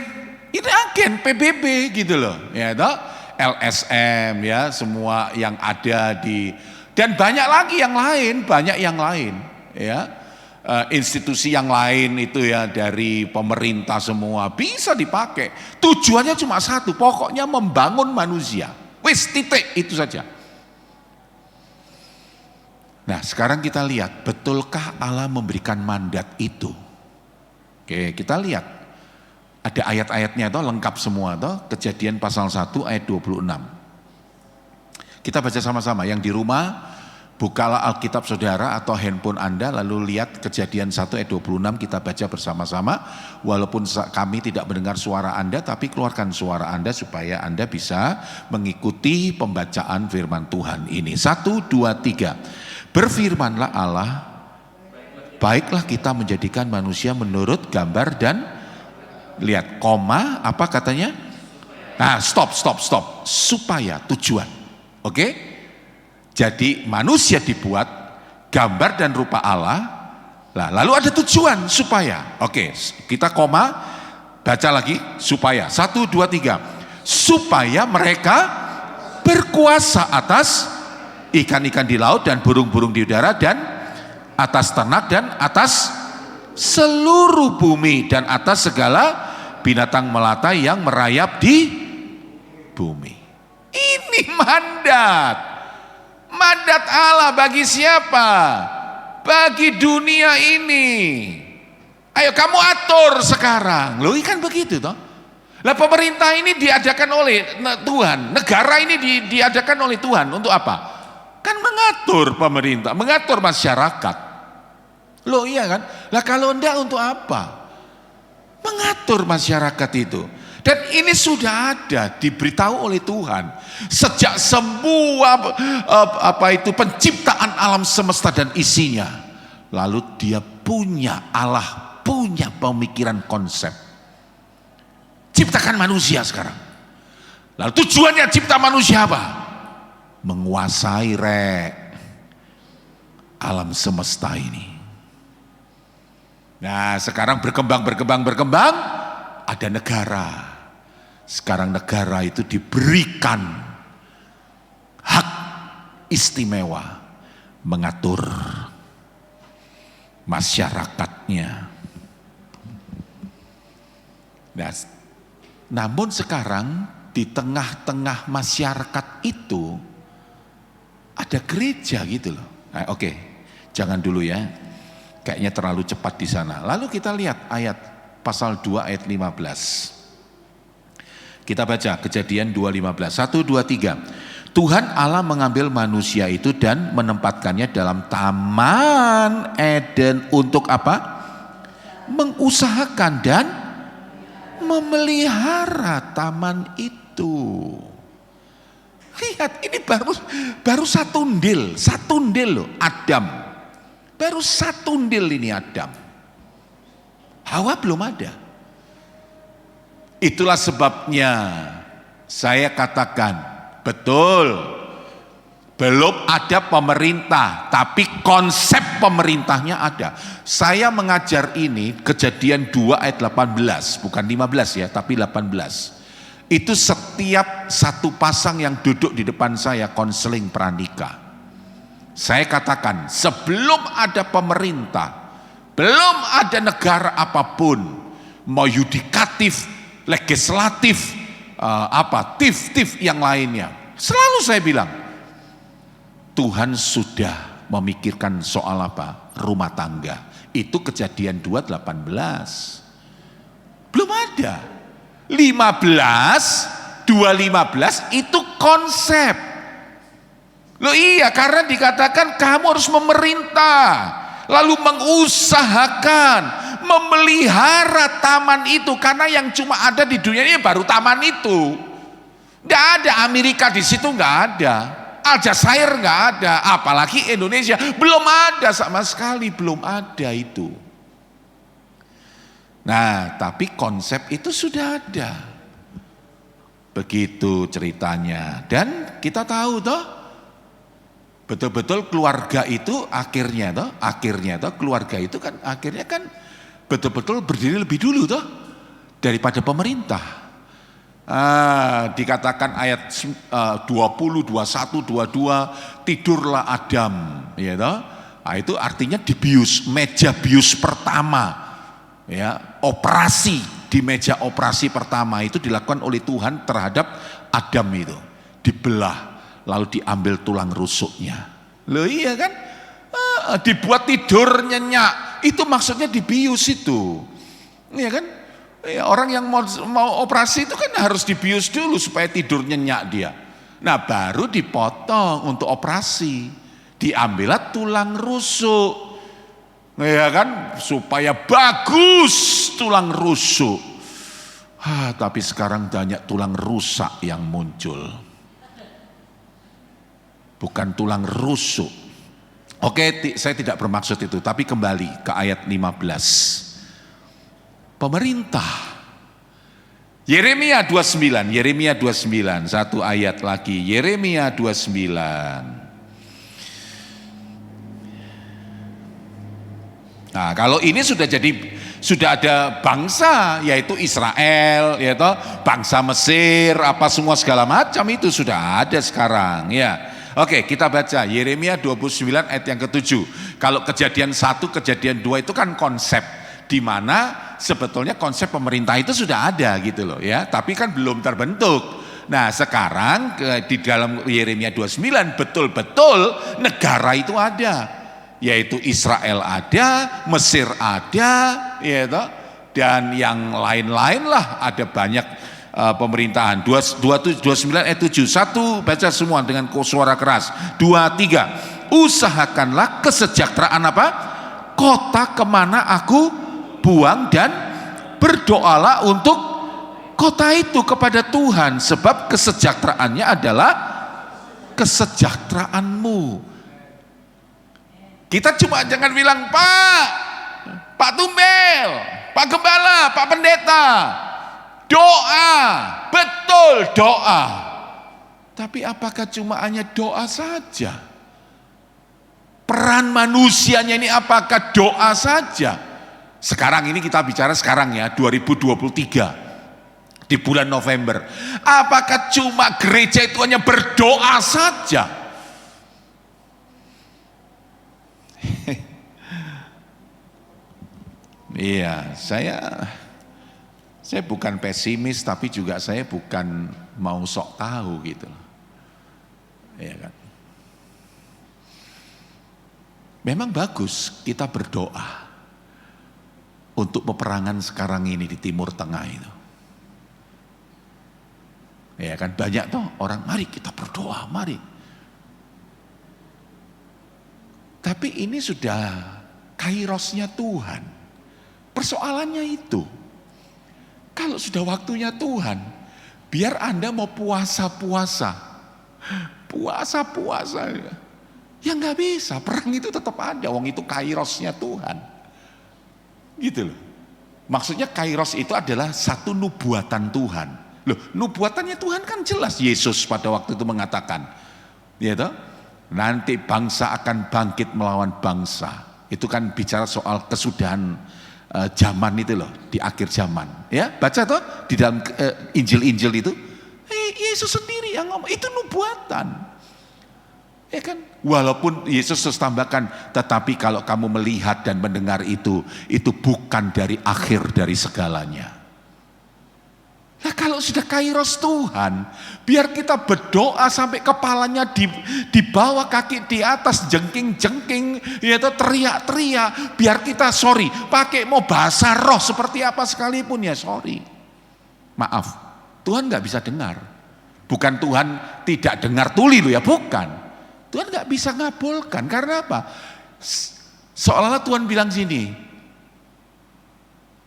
PBB gitu loh, ya toh, LSM ya, semua yang ada di, dan banyak lagi yang lain, ya, institusi yang lain itu ya dari pemerintah semua bisa dipakai. Tujuannya cuma satu, pokoknya membangun manusia. Wis titik itu saja. Nah sekarang kita lihat, betulkah Allah memberikan mandat itu? Oke, kita lihat. Ada ayat-ayatnya toh, lengkap semua toh. Kejadian pasal 1 ayat 26. Kita baca sama-sama. Yang di rumah, bukalah Alkitab saudara atau handphone Anda, lalu lihat Kejadian 1 ayat 26, kita baca bersama-sama. Walaupun kami tidak mendengar suara Anda, tapi keluarkan suara Anda supaya Anda bisa mengikuti pembacaan firman Tuhan ini. 1, 2, 3. Berfirmanlah Allah, baiklah kita menjadikan manusia menurut gambar dan, lihat koma, apa katanya? Nah stop, supaya, tujuan. Oke? Jadi manusia dibuat gambar dan rupa Allah. Nah, lalu ada tujuan, supaya. Oke, kita koma, baca lagi, supaya. 1, 2, 3. Supaya mereka berkuasa atas ikan-ikan di laut dan burung-burung di udara dan atas ternak dan atas seluruh bumi dan atas segala binatang melata yang merayap di bumi. Ini mandat Allah bagi siapa? Bagi dunia ini. Ayo kamu atur sekarang. Loh kan begitu toh. Lah pemerintah ini diadakan oleh Tuhan, negara ini diadakan oleh Tuhan untuk apa? Kan mengatur pemerintah, mengatur masyarakat. Loh iya kan? Lah kalau enggak untuk apa? Mengatur masyarakat itu. Dan ini sudah ada, diberitahu oleh Tuhan. Sejak semua penciptaan alam semesta dan isinya. Lalu Allah punya pemikiran konsep. Ciptakan manusia sekarang. Lalu tujuannya cipta manusia apa? Menguasai alam semesta ini. Nah sekarang berkembang, ada negara. Sekarang negara itu diberikan hak istimewa mengatur masyarakatnya. Nah, namun sekarang di tengah-tengah masyarakat itu ada gereja gitu loh. Nah, oke, jangan dulu ya. Kayaknya terlalu cepat di sana. Lalu kita lihat ayat pasal 2 ayat 15. Kita baca Kejadian 2:15. 1, 2, 3. Tuhan Allah mengambil manusia itu dan menempatkannya dalam taman Eden untuk apa? Mengusahakan dan memelihara taman itu. Lihat ini baru satu ndil loh, Adam. Baru satu ndil ini Adam. Hawa belum ada. Itulah sebabnya saya katakan betul, belum ada pemerintah, tapi konsep pemerintahnya ada. Saya mengajar ini Kejadian 2 ayat 18, bukan 15 ya, tapi 18. Itu setiap satu pasang yang duduk di depan saya konseling pranikah. Saya katakan sebelum ada pemerintah, belum ada negara apapun, mau yudikatif, legislatif, tif yang lainnya. Selalu saya bilang, Tuhan sudah memikirkan soal apa? Rumah tangga. Itu Kejadian 2:18. Belum ada. 2:15 itu konsep. Loh iya, karena dikatakan kamu harus memerintah, lalu mengusahakan, memelihara taman itu, karena yang cuma ada di dunia ini baru taman itu. Nggak ada Amerika di situ, nggak ada. Aljazair nggak ada, apalagi Indonesia belum ada sama sekali, belum ada itu. Nah, tapi konsep itu sudah ada. Begitu ceritanya. Dan kita tahu toh, betul-betul keluarga itu akhirnya keluarga itu kan akhirnya kan betul-betul berdiri lebih dulu toh daripada pemerintah. Dikatakan ayat 20, 21, 22, tidurlah Adam, ya toh. Nah, itu artinya dibius, meja bius pertama. Ya, operasi di meja operasi pertama itu dilakukan oleh Tuhan terhadap Adam itu, dibelah lalu diambil tulang rusuknya. Loh iya kan, dibuat tidur nyenyak, itu maksudnya dibius itu, iya kan? Ya, orang yang mau operasi itu kan harus dibius dulu supaya tidur nyenyak dia. Nah baru dipotong untuk operasi, diambillah tulang rusuk. Ya kan, supaya bagus tulang rusuk. Tapi sekarang banyak tulang rusak yang muncul, bukan tulang rusuk. Oke, saya tidak bermaksud itu, tapi kembali ke ayat 15. Pemerintah. Yeremia 29, satu ayat lagi. Yeremia 29. Nah, kalau ini sudah ada bangsa, yaitu Israel, yaitu bangsa Mesir, apa semua segala macam itu sudah ada sekarang, ya. Oke, kita baca Yeremia 29 ayat yang ke-7. Kalau kejadian 1, kejadian 2 itu kan konsep, di mana sebetulnya konsep pemerintah itu sudah ada gitu loh ya, tapi kan belum terbentuk. Nah, sekarang di dalam Yeremia 29 betul-betul negara itu ada. Yaitu Israel ada, Mesir ada, ya toh, dan yang lain-lain lah, ada banyak pemerintahan. 29 ayat 7, 1 baca semua dengan suara keras. 2, 3, usahakanlah kesejahteraan apa? Kota kemana aku buang, dan berdoalah untuk kota itu kepada Tuhan, sebab kesejahteraannya adalah kesejahteraanmu. Kita cuma jangan bilang Pak Tumbel, Pak Gembala, Pak Pendeta, doa, betul doa. Tapi apakah cuma hanya doa saja? Peran manusianya ini apakah doa saja? Sekarang ini kita bicara sekarang ya, 2023 di bulan November. Apakah cuma gereja itu hanya berdoa saja? Iya, saya bukan pesimis, tapi juga saya bukan mau sok tahu gitu. Iya kan? Memang bagus kita berdoa untuk peperangan sekarang ini di Timur Tengah itu. Ya kan, banyak toh orang, mari kita berdoa, mari. Tapi ini sudah kairosnya Tuhan. Persoalannya itu, kalau sudah waktunya Tuhan, biar Anda mau puasa-puasa, ya nggak bisa. Perang itu tetap ada, wong itu kairosnya Tuhan, gitu loh. Maksudnya kairos itu adalah satu nubuatan Tuhan. Loh, nubuatannya Tuhan kan jelas. Yesus pada waktu itu mengatakan, ya toh, nanti bangsa akan bangkit melawan bangsa. Itu kan bicara soal kesudahan zaman itu loh, di akhir zaman. Ya, baca toh di dalam Injil-Injil itu, Yesus sendiri yang ngomong, itu nubuatan. Ya kan? Walaupun Yesus terus tambahkan, tetapi kalau kamu melihat dan mendengar itu bukan dari akhir dari segalanya. Nah, kalau sudah kairos Tuhan, biar kita berdoa sampai kepalanya di bawah, kaki di atas, jengking-jengking, yaitu teriak-teriak, biar kita pakai mau bahasa roh seperti apa sekalipun ya maaf, Tuhan nggak bisa dengar. Bukan Tuhan tidak dengar tuli loh ya, bukan. Tuhan nggak bisa ngabulkan, karena apa? Seolah-olah Tuhan bilang sini,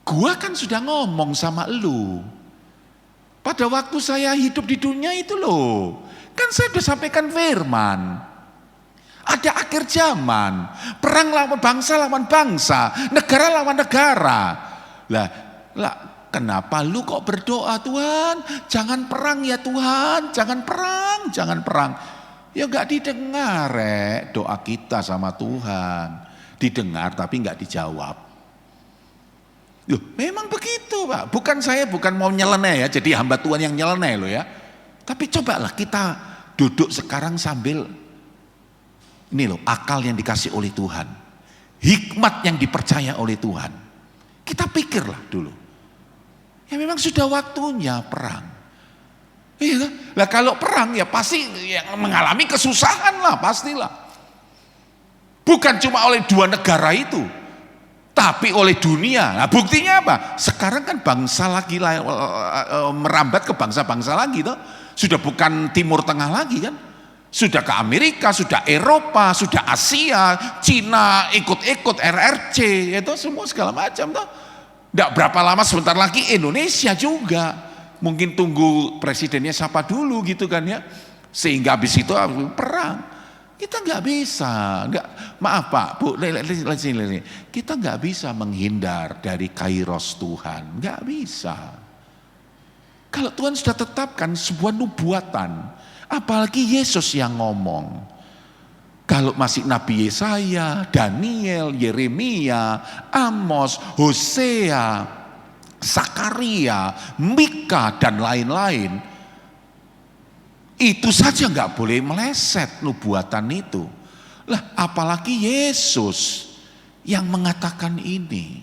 Gua kan sudah ngomong sama lu. Pada waktu saya hidup di dunia itu loh. Kan saya sudah sampaikan firman. Ada akhir zaman. Perang lawan bangsa, negara lawan negara. Lah, kenapa lu kok berdoa, Tuhan? Jangan perang ya Tuhan, jangan perang. Ya enggak didengar doa kita sama Tuhan. Didengar tapi enggak dijawab. Loh, memang begitu Pak. Bukan mau nyeleneh ya, jadi hamba Tuhan yang nyeleneh loh ya. Tapi cobalah kita duduk sekarang sambil, ini loh akal yang dikasih oleh Tuhan. Hikmat yang dipercaya oleh Tuhan. Kita pikirlah dulu. Ya memang sudah waktunya perang. Iya, lah kalau perang ya pasti yang mengalami kesusahan lah, pastilah. Bukan cuma oleh dua negara itu, tapi oleh dunia. Nah, buktinya apa? Sekarang kan bangsa lagi merambat ke bangsa-bangsa lagi toh. Sudah bukan Timur Tengah lagi kan. Sudah ke Amerika, sudah Eropa, sudah Asia, Cina ikut-ikut RRC, itu semua segala macam toh. Tidak berapa lama sebentar lagi Indonesia juga. Mungkin tunggu presidennya siapa dulu gitu kan ya. Sehingga habis itu perang. Kita nggak bisa, maaf Pak, Bu, kita nggak bisa menghindar dari kairos Tuhan, nggak bisa. Kalau Tuhan sudah tetapkan sebuah nubuatan, apalagi Yesus yang ngomong. Kalau masih Nabi Yesaya, Daniel, Yeremia, Amos, Hosea, Zakaria, Mika dan lain-lain, itu saja nggak boleh meleset nubuatan itu. Lah apalagi Yesus yang mengatakan ini.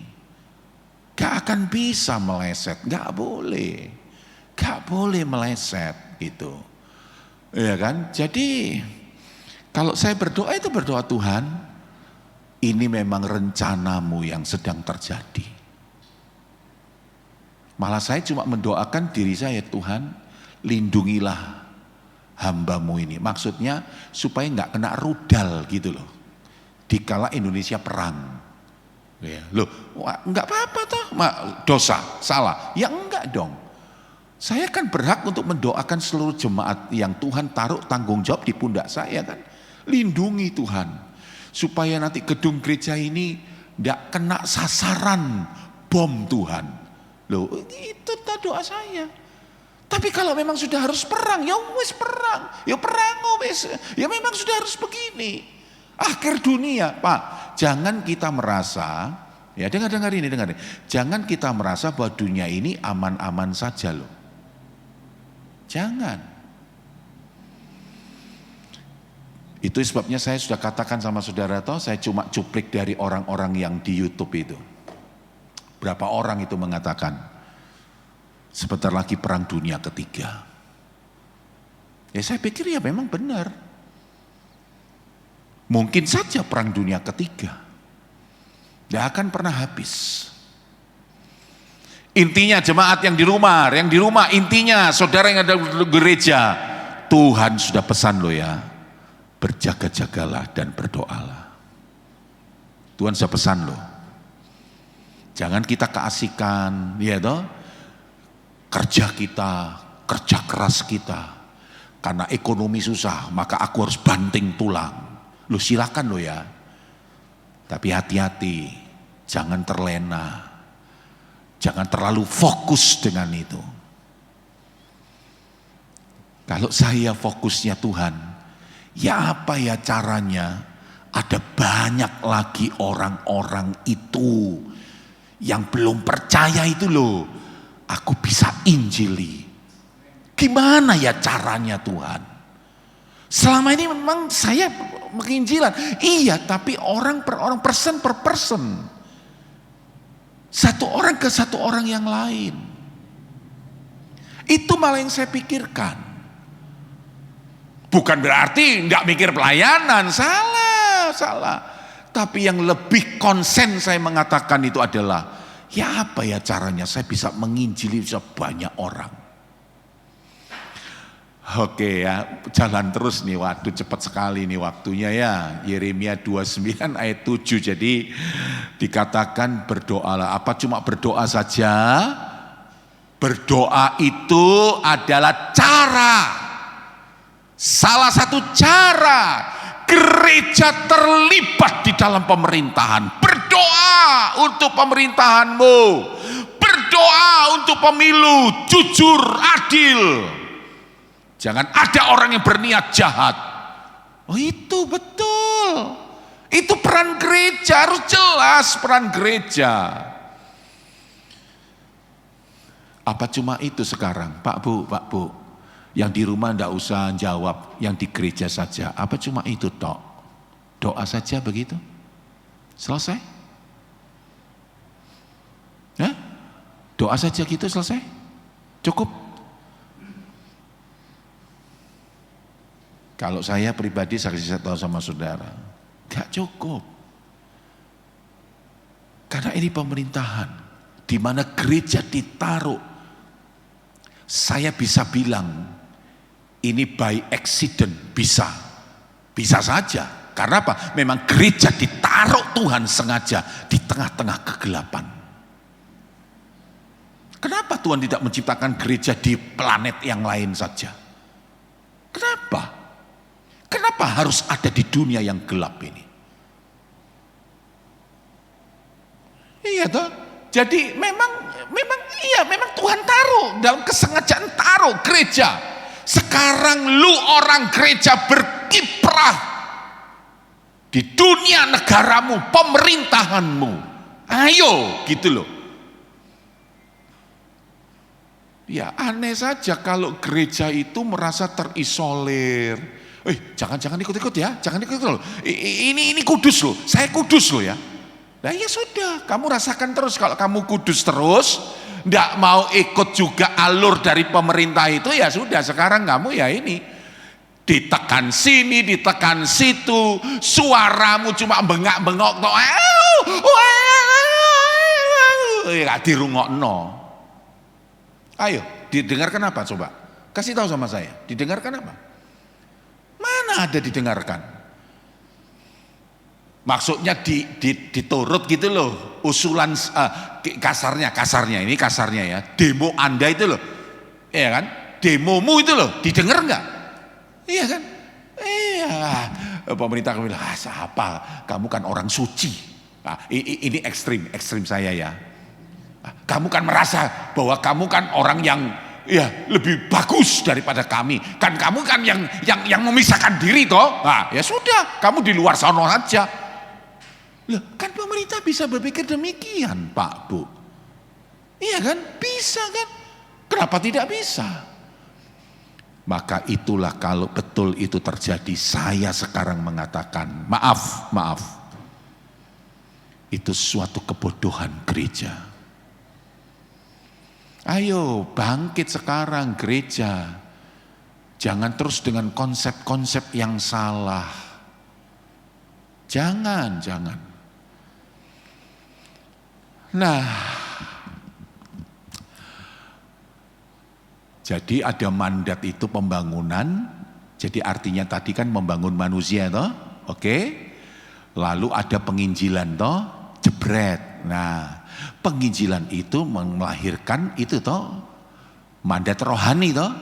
Gak akan bisa meleset, gak boleh meleset gitu. Ya kan? Jadi kalau saya berdoa itu berdoa, Tuhan, ini memang rencanamu yang sedang terjadi. Malah saya cuma mendoakan diri saya, Tuhan, lindungilah hambamu ini, maksudnya supaya nggak kena rudal gitu loh. Dikala Indonesia perang, ya, loh, nggak apa-apa toh, dosa, salah, ya enggak dong. Saya kan berhak untuk mendoakan seluruh jemaat yang Tuhan taruh tanggung jawab di pundak saya kan. Lindungi Tuhan, supaya nanti gedung gereja ini nggak kena sasaran bom Tuhan. Loh, itu doa saya. Tapi kalau memang sudah harus perang, ya wes perang, ya perang wes, ya memang sudah harus begini. Akhir dunia, Pak, jangan kita merasa, ya dengar ini, jangan kita merasa bahwa dunia ini aman-aman saja loh. Jangan. Itu sebabnya saya sudah katakan sama saudara toh, saya cuma cuplik dari orang-orang yang di YouTube itu. Berapa orang itu mengatakan, sebentar lagi perang dunia ketiga. Ya saya pikir ya memang benar. Mungkin saja perang dunia ketiga. Tidak akan pernah habis. Intinya jemaat yang di rumah intinya saudara yang ada di gereja. Tuhan sudah pesan lo ya. Berjaga-jagalah dan berdoalah. Tuhan sudah pesan lo. Jangan kita keasikan, ya toh. Kerja kita, kerja keras kita, karena ekonomi susah, maka aku harus banting tulang. Lu silakan lo ya, tapi hati-hati, jangan terlena, jangan terlalu fokus dengan itu. Kalau saya fokusnya Tuhan, ya apa ya caranya? Ada banyak lagi orang-orang itu yang belum percaya itu loh. Aku bisa injili. Gimana ya caranya Tuhan? Selama ini memang saya menginjilan. Iya, tapi orang per orang, person per person. Satu orang ke satu orang yang lain. Itu malah yang saya pikirkan. Bukan berarti nggak mikir pelayanan, salah. Tapi yang lebih konsen saya mengatakan itu adalah, ya apa ya caranya saya bisa menginjili sebanyak orang. Oke ya, jalan terus nih, waduh cepat sekali nih waktunya ya. Yeremia 29 ayat 7, jadi dikatakan berdoalah. Apa cuma berdoa saja? Berdoa itu adalah cara, salah satu cara gereja terlibat di dalam pemerintahan. Berdoa untuk pemerintahanmu, berdoa untuk pemilu jujur, adil. Jangan ada orang yang berniat jahat. Oh itu betul. Itu peran gereja, harus jelas peran gereja. Apa cuma itu sekarang, Pak Bu, yang di rumah enggak usah jawab, yang di gereja saja. Apa cuma itu tok? Doa saja begitu? Selesai? Ya? Doa saja gitu selesai? Cukup? Kalau saya pribadi saya tahu sama saudara, gak cukup. Karena ini pemerintahan, di mana gereja ditaruh. Saya bisa bilang, ini by accident, bisa saja. Karena apa? Memang gereja ditaruh Tuhan sengaja di tengah-tengah kegelapan. Kenapa Tuhan tidak menciptakan gereja di planet yang lain saja? Kenapa? Kenapa harus ada di dunia yang gelap ini? Iya toh. Jadi memang Tuhan taruh dalam kesengajaan, taruh gereja. Sekarang lu orang gereja berkiprah di dunia negaramu, pemerintahanmu. Ayo gitu loh. Ya aneh saja kalau gereja itu merasa terisolir. Jangan ikut-ikut ya, jangan ikut loh. Ini kudus loh, saya kudus loh ya. Nah ya sudah, kamu rasakan terus. Kalau kamu kudus terus, nggak mau ikut juga alur dari pemerintah itu, ya sudah. Sekarang kamu ya ini ditekan sini, ditekan situ, suaramu cuma bengak-bengok toh, nggak dirungokno. Ayo, didengarkan apa coba? Kasih tahu sama saya, didengarkan apa? Mana ada didengarkan? Maksudnya diturut gitu loh, usulan kasarnya ini kasarnya ya, demo Anda itu loh, iya kan? Demomu itu loh, didengar nggak? Iya kan? Iya. Pemerintah bilang, siapa? Kamu kan orang suci. Nah, ini ekstrim saya ya. Kamu kan merasa bahwa kamu kan orang yang ya lebih bagus daripada kami. Kan kamu kan yang memisahkan diri toh. Nah, ya sudah, kamu di luar sana aja. Loh, kan pemerintah bisa berpikir demikian, Pak Bu. Iya kan? Bisa kan? Kenapa tidak bisa? Maka itulah kalau betul itu terjadi, saya sekarang mengatakan, maaf. Itu suatu kebodohan gereja. Ayo bangkit sekarang gereja. Jangan terus dengan konsep-konsep yang salah. Jangan. Nah, jadi ada mandat itu pembangunan. Jadi artinya tadi kan membangun manusia toh, oke? Lalu ada penginjilan toh, jebret. Nah, penginjilan itu melahirkan itu toh mandat rohani toh.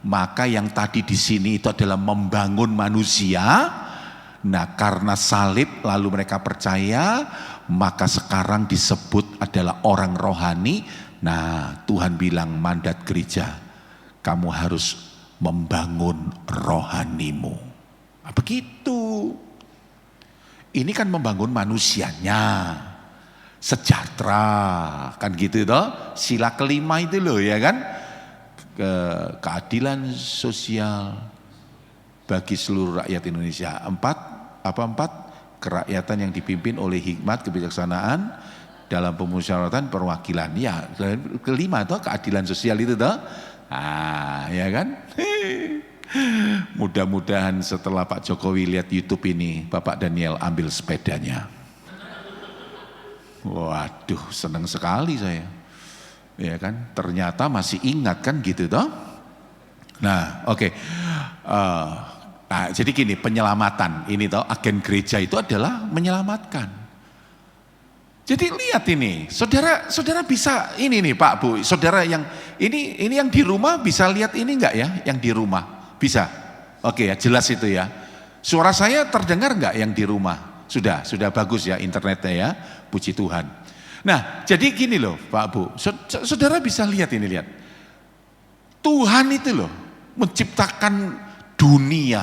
Maka yang tadi di sini itu adalah membangun manusia. Nah, karena salib lalu mereka percaya, maka sekarang disebut adalah orang rohani. Nah, Tuhan bilang mandat gereja, kamu harus membangun rohanimu. Nah, begitu. Ini kan membangun manusianya. Sejahtera, kan gitu toh. Sila kelima itu loh ya kan. Keadilan sosial bagi seluruh rakyat Indonesia. Empat? Kerakyatan yang dipimpin oleh hikmat kebijaksanaan dalam pemusyawaratan perwakilan. Ya, kelima toh keadilan sosial itu toh. Ah, ya kan? Mudah-mudahan setelah Pak Jokowi lihat YouTube ini, Bapak Daniel ambil sepedanya. Waduh, senang sekali saya. Ya kan? Ternyata masih ingat kan gitu toh? Nah, oke. Nah, jadi gini, penyelamatan ini toh agen gereja itu adalah menyelamatkan. Jadi lihat ini, saudara bisa ini nih Pak Bu, saudara yang ini yang di rumah bisa lihat ini enggak ya, yang di rumah bisa? Oke ya, jelas itu ya. Suara saya terdengar enggak yang di rumah? Sudah bagus ya internetnya ya, puji Tuhan. Nah, jadi gini loh Pak Bu, saudara bisa lihat ini, lihat. Tuhan itu loh menciptakan dunia,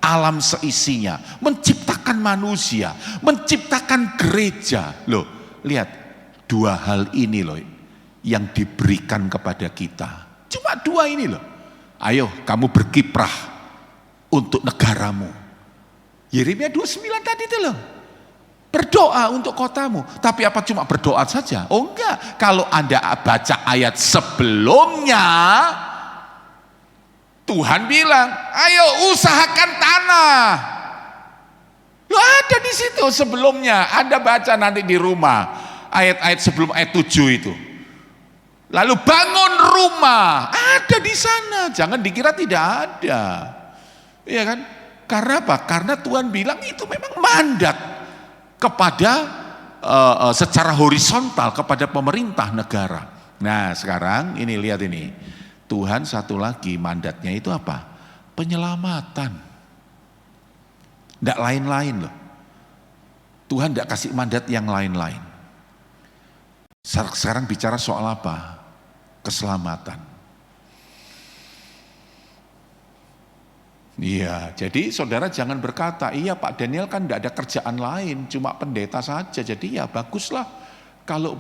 alam seisinya, menciptakan manusia, menciptakan gereja. Loh, lihat, dua hal ini loh yang diberikan kepada kita. Cuma dua ini loh. Ayo kamu berkiprah untuk negaramu. Yeremia 29 tadi itu loh. Berdoa untuk kotamu. Tapi apa cuma berdoa saja? Oh enggak. Kalau Anda baca ayat sebelumnya, Tuhan bilang, ayo usahakan tanah. Loh, ada di situ sebelumnya. Anda baca nanti di rumah. Ayat-ayat sebelum ayat 7 itu. Lalu bangun rumah. Ada di sana. Jangan dikira tidak ada. Iya kan? Karena apa? Karena Tuhan bilang itu memang mandat kepada secara horizontal kepada pemerintah negara. Nah sekarang ini lihat ini. Tuhan satu lagi mandatnya itu apa? Penyelamatan. Tidak lain-lain loh. Tuhan tidak kasih mandat yang lain-lain. Sekarang bicara soal apa? Keselamatan. Iya, jadi saudara jangan berkata, iya Pak Daniel kan tidak ada kerjaan lain, cuma pendeta saja. Jadi ya baguslah. Kalau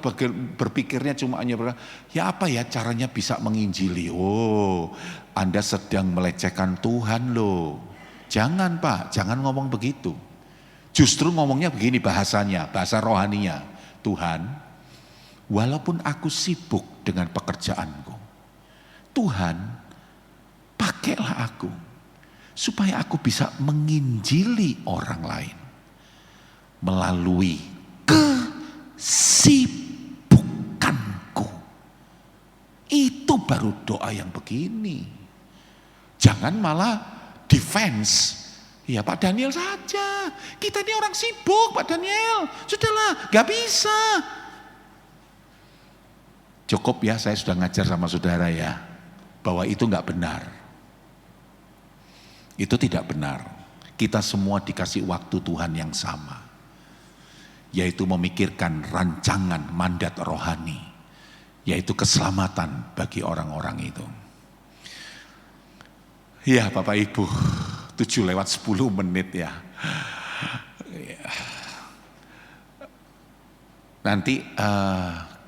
berpikirnya cuma hanya ya apa ya caranya bisa menginjili. Oh, Anda sedang melecehkan Tuhan loh. Jangan Pak, jangan ngomong begitu. Justru ngomongnya begini bahasanya, bahasa rohaninya. Tuhan, walaupun aku sibuk dengan pekerjaanku, Tuhan, pakailah aku supaya aku bisa menginjili orang lain melalui kesibukanku. Itu baru doa yang begini. Jangan malah defense. Ya Pak Daniel saja. Kita ini orang sibuk Pak Daniel. Sudahlah, gak bisa. Cukup ya, saya sudah ngajar sama saudara ya. Bahwa itu gak benar. Itu tidak benar. Kita semua dikasih waktu Tuhan yang sama. Yaitu memikirkan rancangan mandat rohani. Yaitu keselamatan bagi orang-orang itu. Ya Bapak Ibu, 7:10 ya. Nanti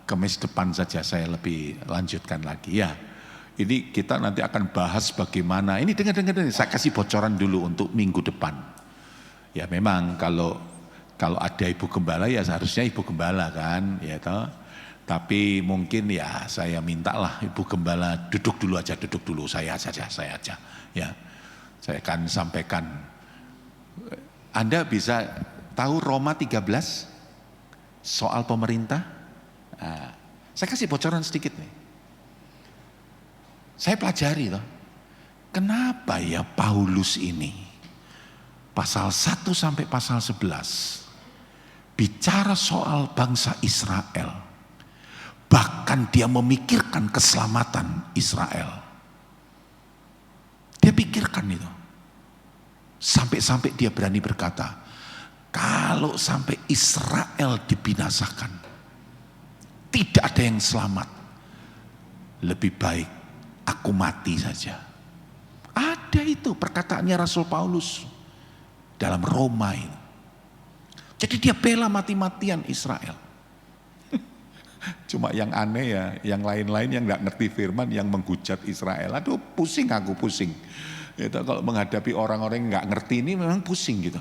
Kamis depan saja saya lebih lanjutkan lagi ya. Ini kita nanti akan bahas bagaimana, ini dengar saya kasih bocoran dulu untuk minggu depan. Ya memang kalau ada ibu gembala ya seharusnya ibu gembala kan, ya toh. Tapi mungkin ya saya mintalah ibu gembala duduk dulu, saya aja ya. Saya akan sampaikan. Anda bisa tahu Roma 13 soal pemerintah? Nah, saya kasih bocoran sedikit nih. Saya pelajari loh. Kenapa ya Paulus ini pasal 1 sampai pasal 11 bicara soal bangsa Israel. Bahkan dia memikirkan keselamatan Israel. Dia pikirkan itu. Sampai-sampai dia berani berkata, kalau sampai Israel dibinasakan, tidak ada yang selamat. Lebih baik aku mati saja. Ada itu perkataannya Rasul Paulus dalam Roma itu. Jadi dia bela mati-matian Israel. Cuma yang aneh ya, yang lain-lain yang gak ngerti firman, yang menghujat Israel. Aduh pusing aku, pusing. Itu kalau menghadapi orang-orang yang gak ngerti ini memang pusing gitu.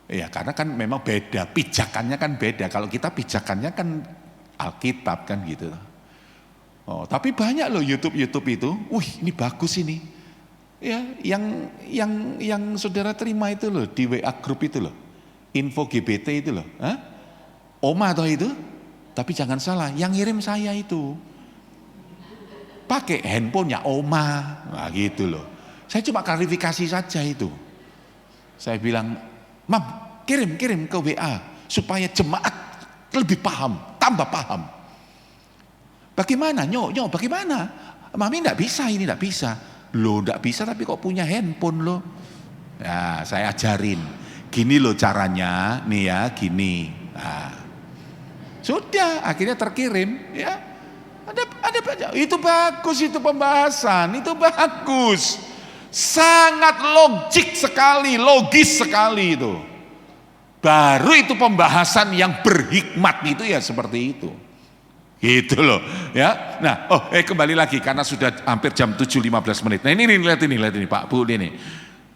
Ya karena kan memang beda, pijakannya kan beda. Kalau kita pijakannya kan Alkitab kan gitu. Oh, tapi banyak loh YouTube itu. Ini bagus ini. Ya, yang saudara terima itu loh di WA grup itu loh. Info GBT itu loh. Hah? Oma atau itu? Tapi jangan salah, yang ngirim saya itu. pakai handphonenya oma. Nah gitu loh. Saya cuma klarifikasi saja itu. Saya bilang, Mam, kirim ke WA supaya jemaat lebih paham, tambah paham. Bagaimana? Nyok, bagaimana? Mami enggak bisa, ini enggak bisa. Loh enggak bisa tapi kok punya handphone loh. Nah, saya ajarin. Gini loh caranya, nih ya, gini. Nah, sudah, akhirnya terkirim ya. Ada itu bagus, itu pembahasan, itu bagus. Sangat logis sekali itu. Baru itu pembahasan yang berhikmat itu ya seperti itu. Gitu loh ya. Nah, kembali lagi karena sudah hampir jam 7.15 menit. Nah, ini lihat ini Pak Bu ini.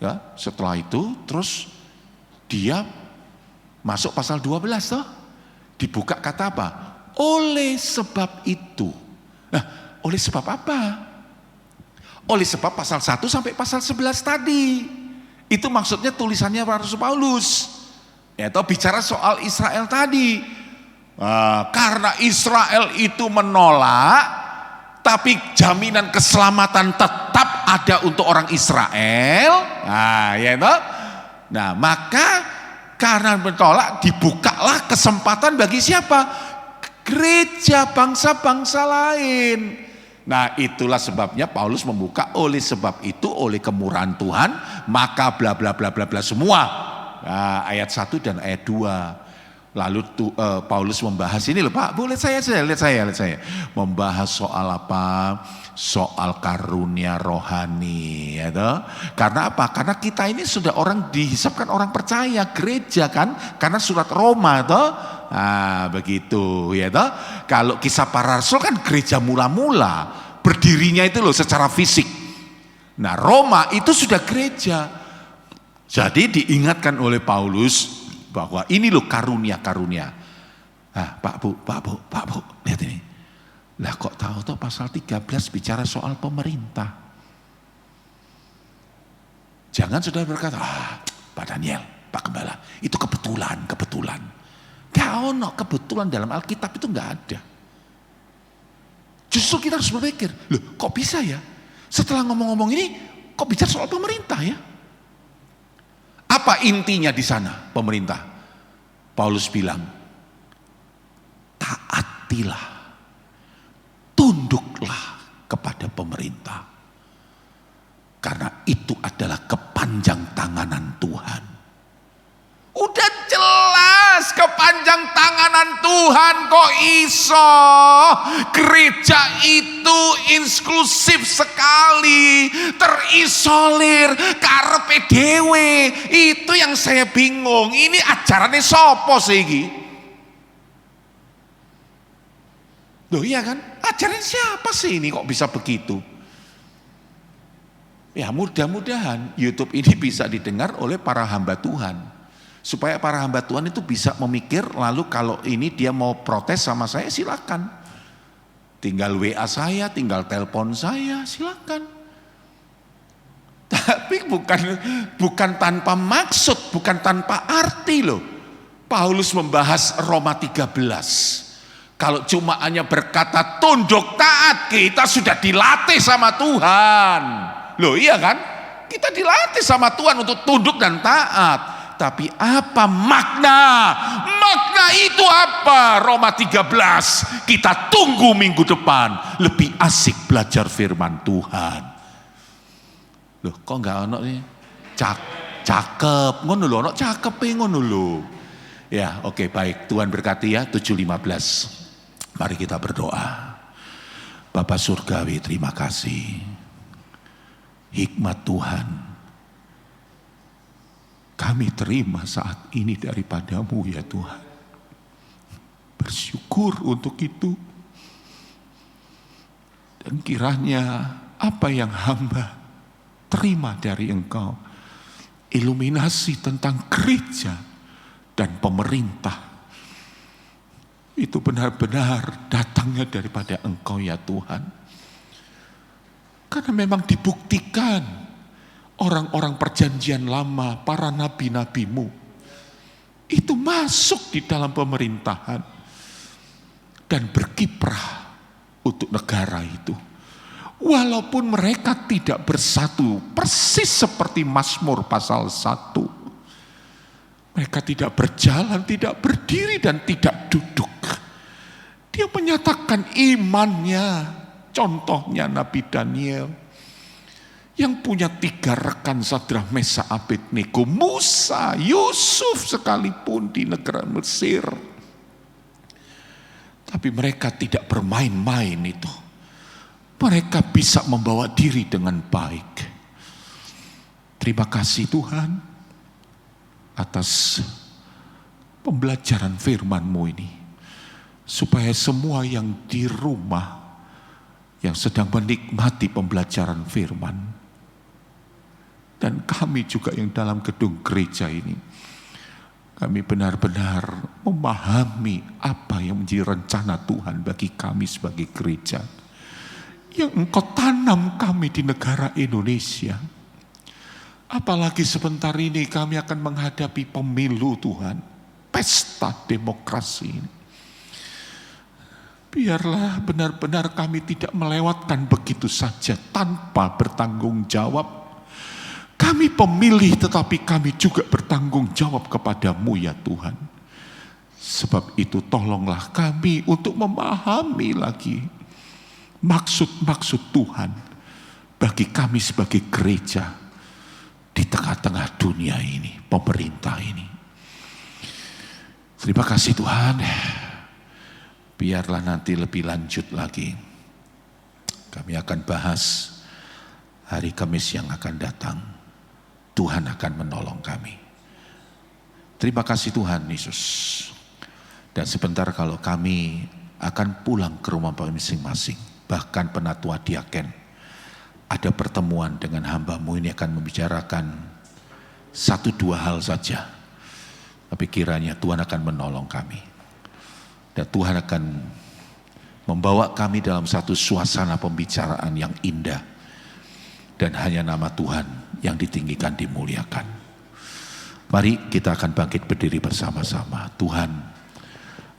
Ya, setelah itu terus dia masuk pasal 12 toh. Dibuka kata apa? Oleh sebab itu. Nah, oleh sebab apa? Oleh sebab pasal 1 sampai pasal 11 tadi. Itu maksudnya tulisannya Rasul Paulus. Ya, atau bicara soal Israel tadi. Karena Israel itu menolak, tapi jaminan keselamatan tetap ada untuk orang Israel. Nah, ya itu. Nah, maka karena menolak dibukalah kesempatan bagi siapa? Gereja bangsa-bangsa lain. Nah, itulah sebabnya Paulus membuka oleh sebab itu oleh kemurahan Tuhan maka bla bla bla bla bla semua. Nah, ayat 1 dan ayat 2. Lalu Paulus membahas ini loh Pak, lihat saya. Membahas soal apa? Soal karunia rohani ya toh. Karena apa? Karena kita ini sudah dihisapkan orang percaya, gereja kan? Karena surat Roma toh. Nah, begitu ya toh. Kalau kisah para rasul kan gereja mula-mula, berdirinya itu loh secara fisik. Nah, Roma itu sudah gereja. Jadi diingatkan oleh Paulus bahwa ini loh karunia-karunia. Nah, Pak Bu, lihat ini. Lah kok tahu tuh pasal 13 bicara soal pemerintah. Jangan sudah berkata, Pak Daniel, Pak Gembala, itu kebetulan. Gak ono kebetulan dalam Alkitab itu gak ada. Justru kita harus berpikir, loh kok bisa ya? Setelah ngomong-ngomong ini, kok bicara soal pemerintah ya? Apa intinya di sana pemerintah? Paulus bilang, taatilah, tunduklah kepada pemerintah. Karena itu adalah kepanjang tanganan Tuhan. Udah jelas kepanjang tanganan Tuhan, kok iso gereja itu eksklusif sekali, terisolir karepe dhewe. Itu yang saya bingung, ini ajarannya sopo sih iki? Loh iya kan, ajaran siapa sih ini kok bisa begitu? Ya mudah-mudahan YouTube ini bisa didengar oleh para hamba Tuhan. Supaya para hamba Tuhan itu bisa memikir, lalu kalau ini dia mau protes sama saya silakan. Tinggal WA saya, tinggal telepon saya, silakan. Tapi bukan tanpa maksud, bukan tanpa arti loh. Paulus membahas Roma 13. Kalau cuma hanya berkata tunduk taat, kita sudah dilatih sama Tuhan. Loh iya kan? Kita dilatih sama Tuhan untuk tunduk dan taat. Tapi apa makna? Makna itu apa? Roma 13. Kita tunggu minggu depan. Lebih asik belajar firman Tuhan. Loh kok enggak ono nih? Cakep. Ngono lho, ono cakep ngono lho. Ya, oke baik. Tuhan berkati ya 7.15. Mari kita berdoa. Bapa Surgawi, terima kasih. Hikmat Tuhan kami terima saat ini daripadamu ya Tuhan. Bersyukur untuk itu. Dan kiranya apa yang hamba terima dari Engkau, iluminasi tentang gereja dan pemerintah, itu benar-benar datangnya daripada Engkau ya Tuhan. Karena memang dibuktikan orang-orang perjanjian lama, para nabi-nabimu, itu masuk di dalam pemerintahan dan berkiprah untuk negara itu. Walaupun mereka tidak bersatu, persis seperti Mazmur pasal 1. Mereka tidak berjalan, tidak berdiri, dan tidak duduk. Dia menyatakan imannya. Contohnya Nabi Daniel yang punya 3 rekan Sadrah, Mesak, Abednego, Musa, Yusuf sekalipun di negara Mesir. Tapi mereka tidak bermain-main itu. Mereka bisa membawa diri dengan baik. Terima kasih Tuhan atas pembelajaran firman-Mu ini. Supaya semua yang di rumah, yang sedang menikmati pembelajaran firman, dan kami juga yang dalam gedung gereja ini, kami benar-benar memahami apa yang menjadi rencana Tuhan bagi kami sebagai gereja, yang Engkau tanam kami di negara Indonesia. Apalagi sebentar ini kami akan menghadapi pemilu Tuhan, pesta demokrasi ini. Biarlah benar-benar kami tidak melewatkan begitu saja tanpa bertanggung jawab. Kami pemilih tetapi kami juga bertanggung jawab kepadamu ya Tuhan. Sebab itu tolonglah kami untuk memahami lagi maksud-maksud Tuhan bagi kami sebagai gereja di tengah-tengah dunia ini, pemerintah ini. Terima kasih Tuhan. Biarlah nanti lebih lanjut lagi. Kami akan bahas hari Kamis yang akan datang. Tuhan akan menolong kami. Terima kasih Tuhan Yesus. Dan sebentar kalau kami akan pulang ke rumah masing-masing. Bahkan penatua diaken ada pertemuan dengan hamba-Mu ini akan membicarakan 1-2 hal saja. Tapi kiranya Tuhan akan menolong kami. Dan Tuhan akan membawa kami dalam satu suasana pembicaraan yang indah. Dan hanya nama Tuhan yang ditinggikan, dimuliakan. Mari kita akan bangkit berdiri bersama-sama. Tuhan,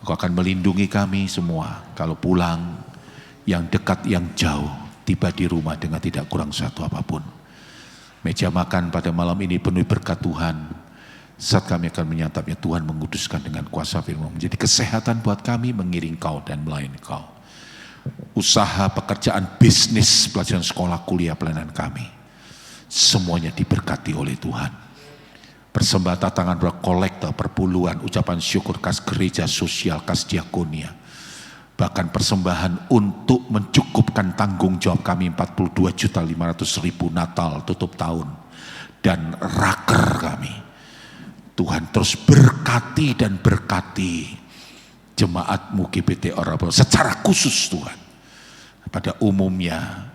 Engkau akan melindungi kami semua. Kalau pulang, yang dekat, yang jauh, tiba di rumah dengan tidak kurang satu apapun. Meja makan pada malam ini penuh berkat Tuhan. Saat kami akan menyantapnya, Tuhan menguduskan dengan kuasa firman. Menjadi kesehatan buat kami mengiring Kau dan melayani Kau. Usaha, pekerjaan, bisnis, pelajaran sekolah, kuliah, pelayanan kami. Semuanya diberkati oleh Tuhan. Persembahan tangan kolektor, perpuluhan, ucapan syukur, kas gereja sosial, kas diakonia. Bahkan persembahan untuk mencukupkan tanggung jawab kami 42.500.000 Natal tutup tahun. Dan raker kami. Tuhan terus berkati dan berkati jemaat-Mu GBT Orabel secara khusus Tuhan. Pada umumnya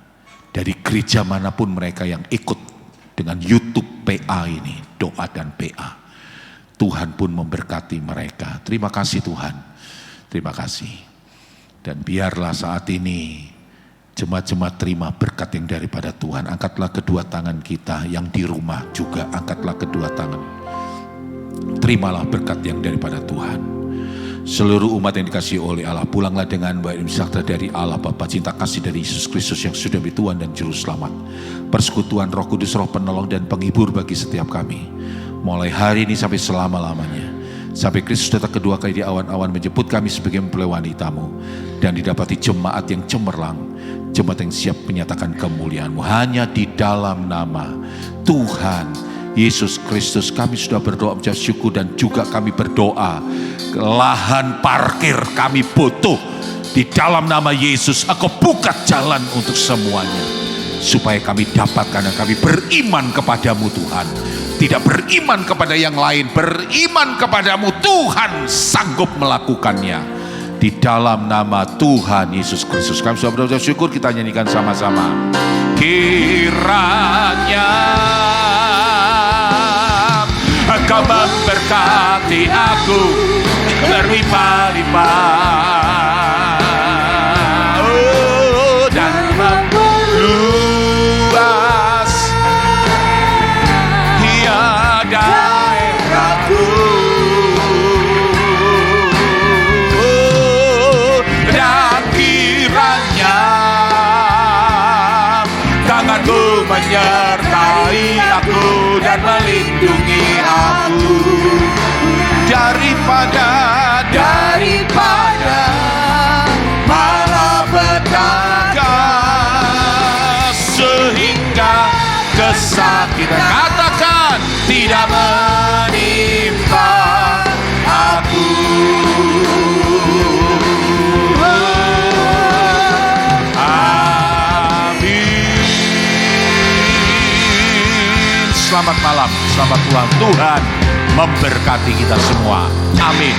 dari gereja manapun mereka yang ikut dengan YouTube PA ini, doa dan PA. Tuhan pun memberkati mereka. Terima kasih Tuhan. Terima kasih. Dan biarlah saat ini jemaat-jemaat terima berkat yang daripada Tuhan. Angkatlah kedua tangan kita, yang di rumah juga angkatlah kedua tangan. Terimalah berkat yang daripada Tuhan. Seluruh umat yang dikasihi oleh Allah, pulanglah dengan baik dan sejahtera dari Allah Bapa, cinta kasih dari Yesus Kristus yang sudah menjadi Tuhan dan Juru Selamat, persekutuan Roh Kudus, Roh Penolong dan Penghibur bagi setiap kami, mulai hari ini sampai selama-lamanya, sampai Kristus datang kedua kali di awan-awan menjemput kami sebagai mempelai wanita-Mu, dan didapati jemaat yang cemerlang, jemaat yang siap menyatakan kemuliaan-Mu. Hanya di dalam nama Tuhan Yesus Kristus kami sudah berdoa mengucap syukur, dan juga kami berdoa lahan parkir kami butuh. Di dalam nama Yesus Engkau buka jalan untuk semuanya, supaya kami dapatkan, dan kami beriman kepadamu Tuhan, tidak beriman kepada yang lain, beriman kepadamu Tuhan sanggup melakukannya. Di dalam nama Tuhan Yesus Kristus kami sudah berdoa mengucap syukur. Kita nyanyikan sama-sama. Kiranya Engkau memberkati aku berlimpah-limpah, dan memperluas daerahku, dan kiranya kesakitan. Katakan, tidak menimpa aku. Amin. Selamat malam, selamat pulang. Tuhan memberkati kita semua. Amin.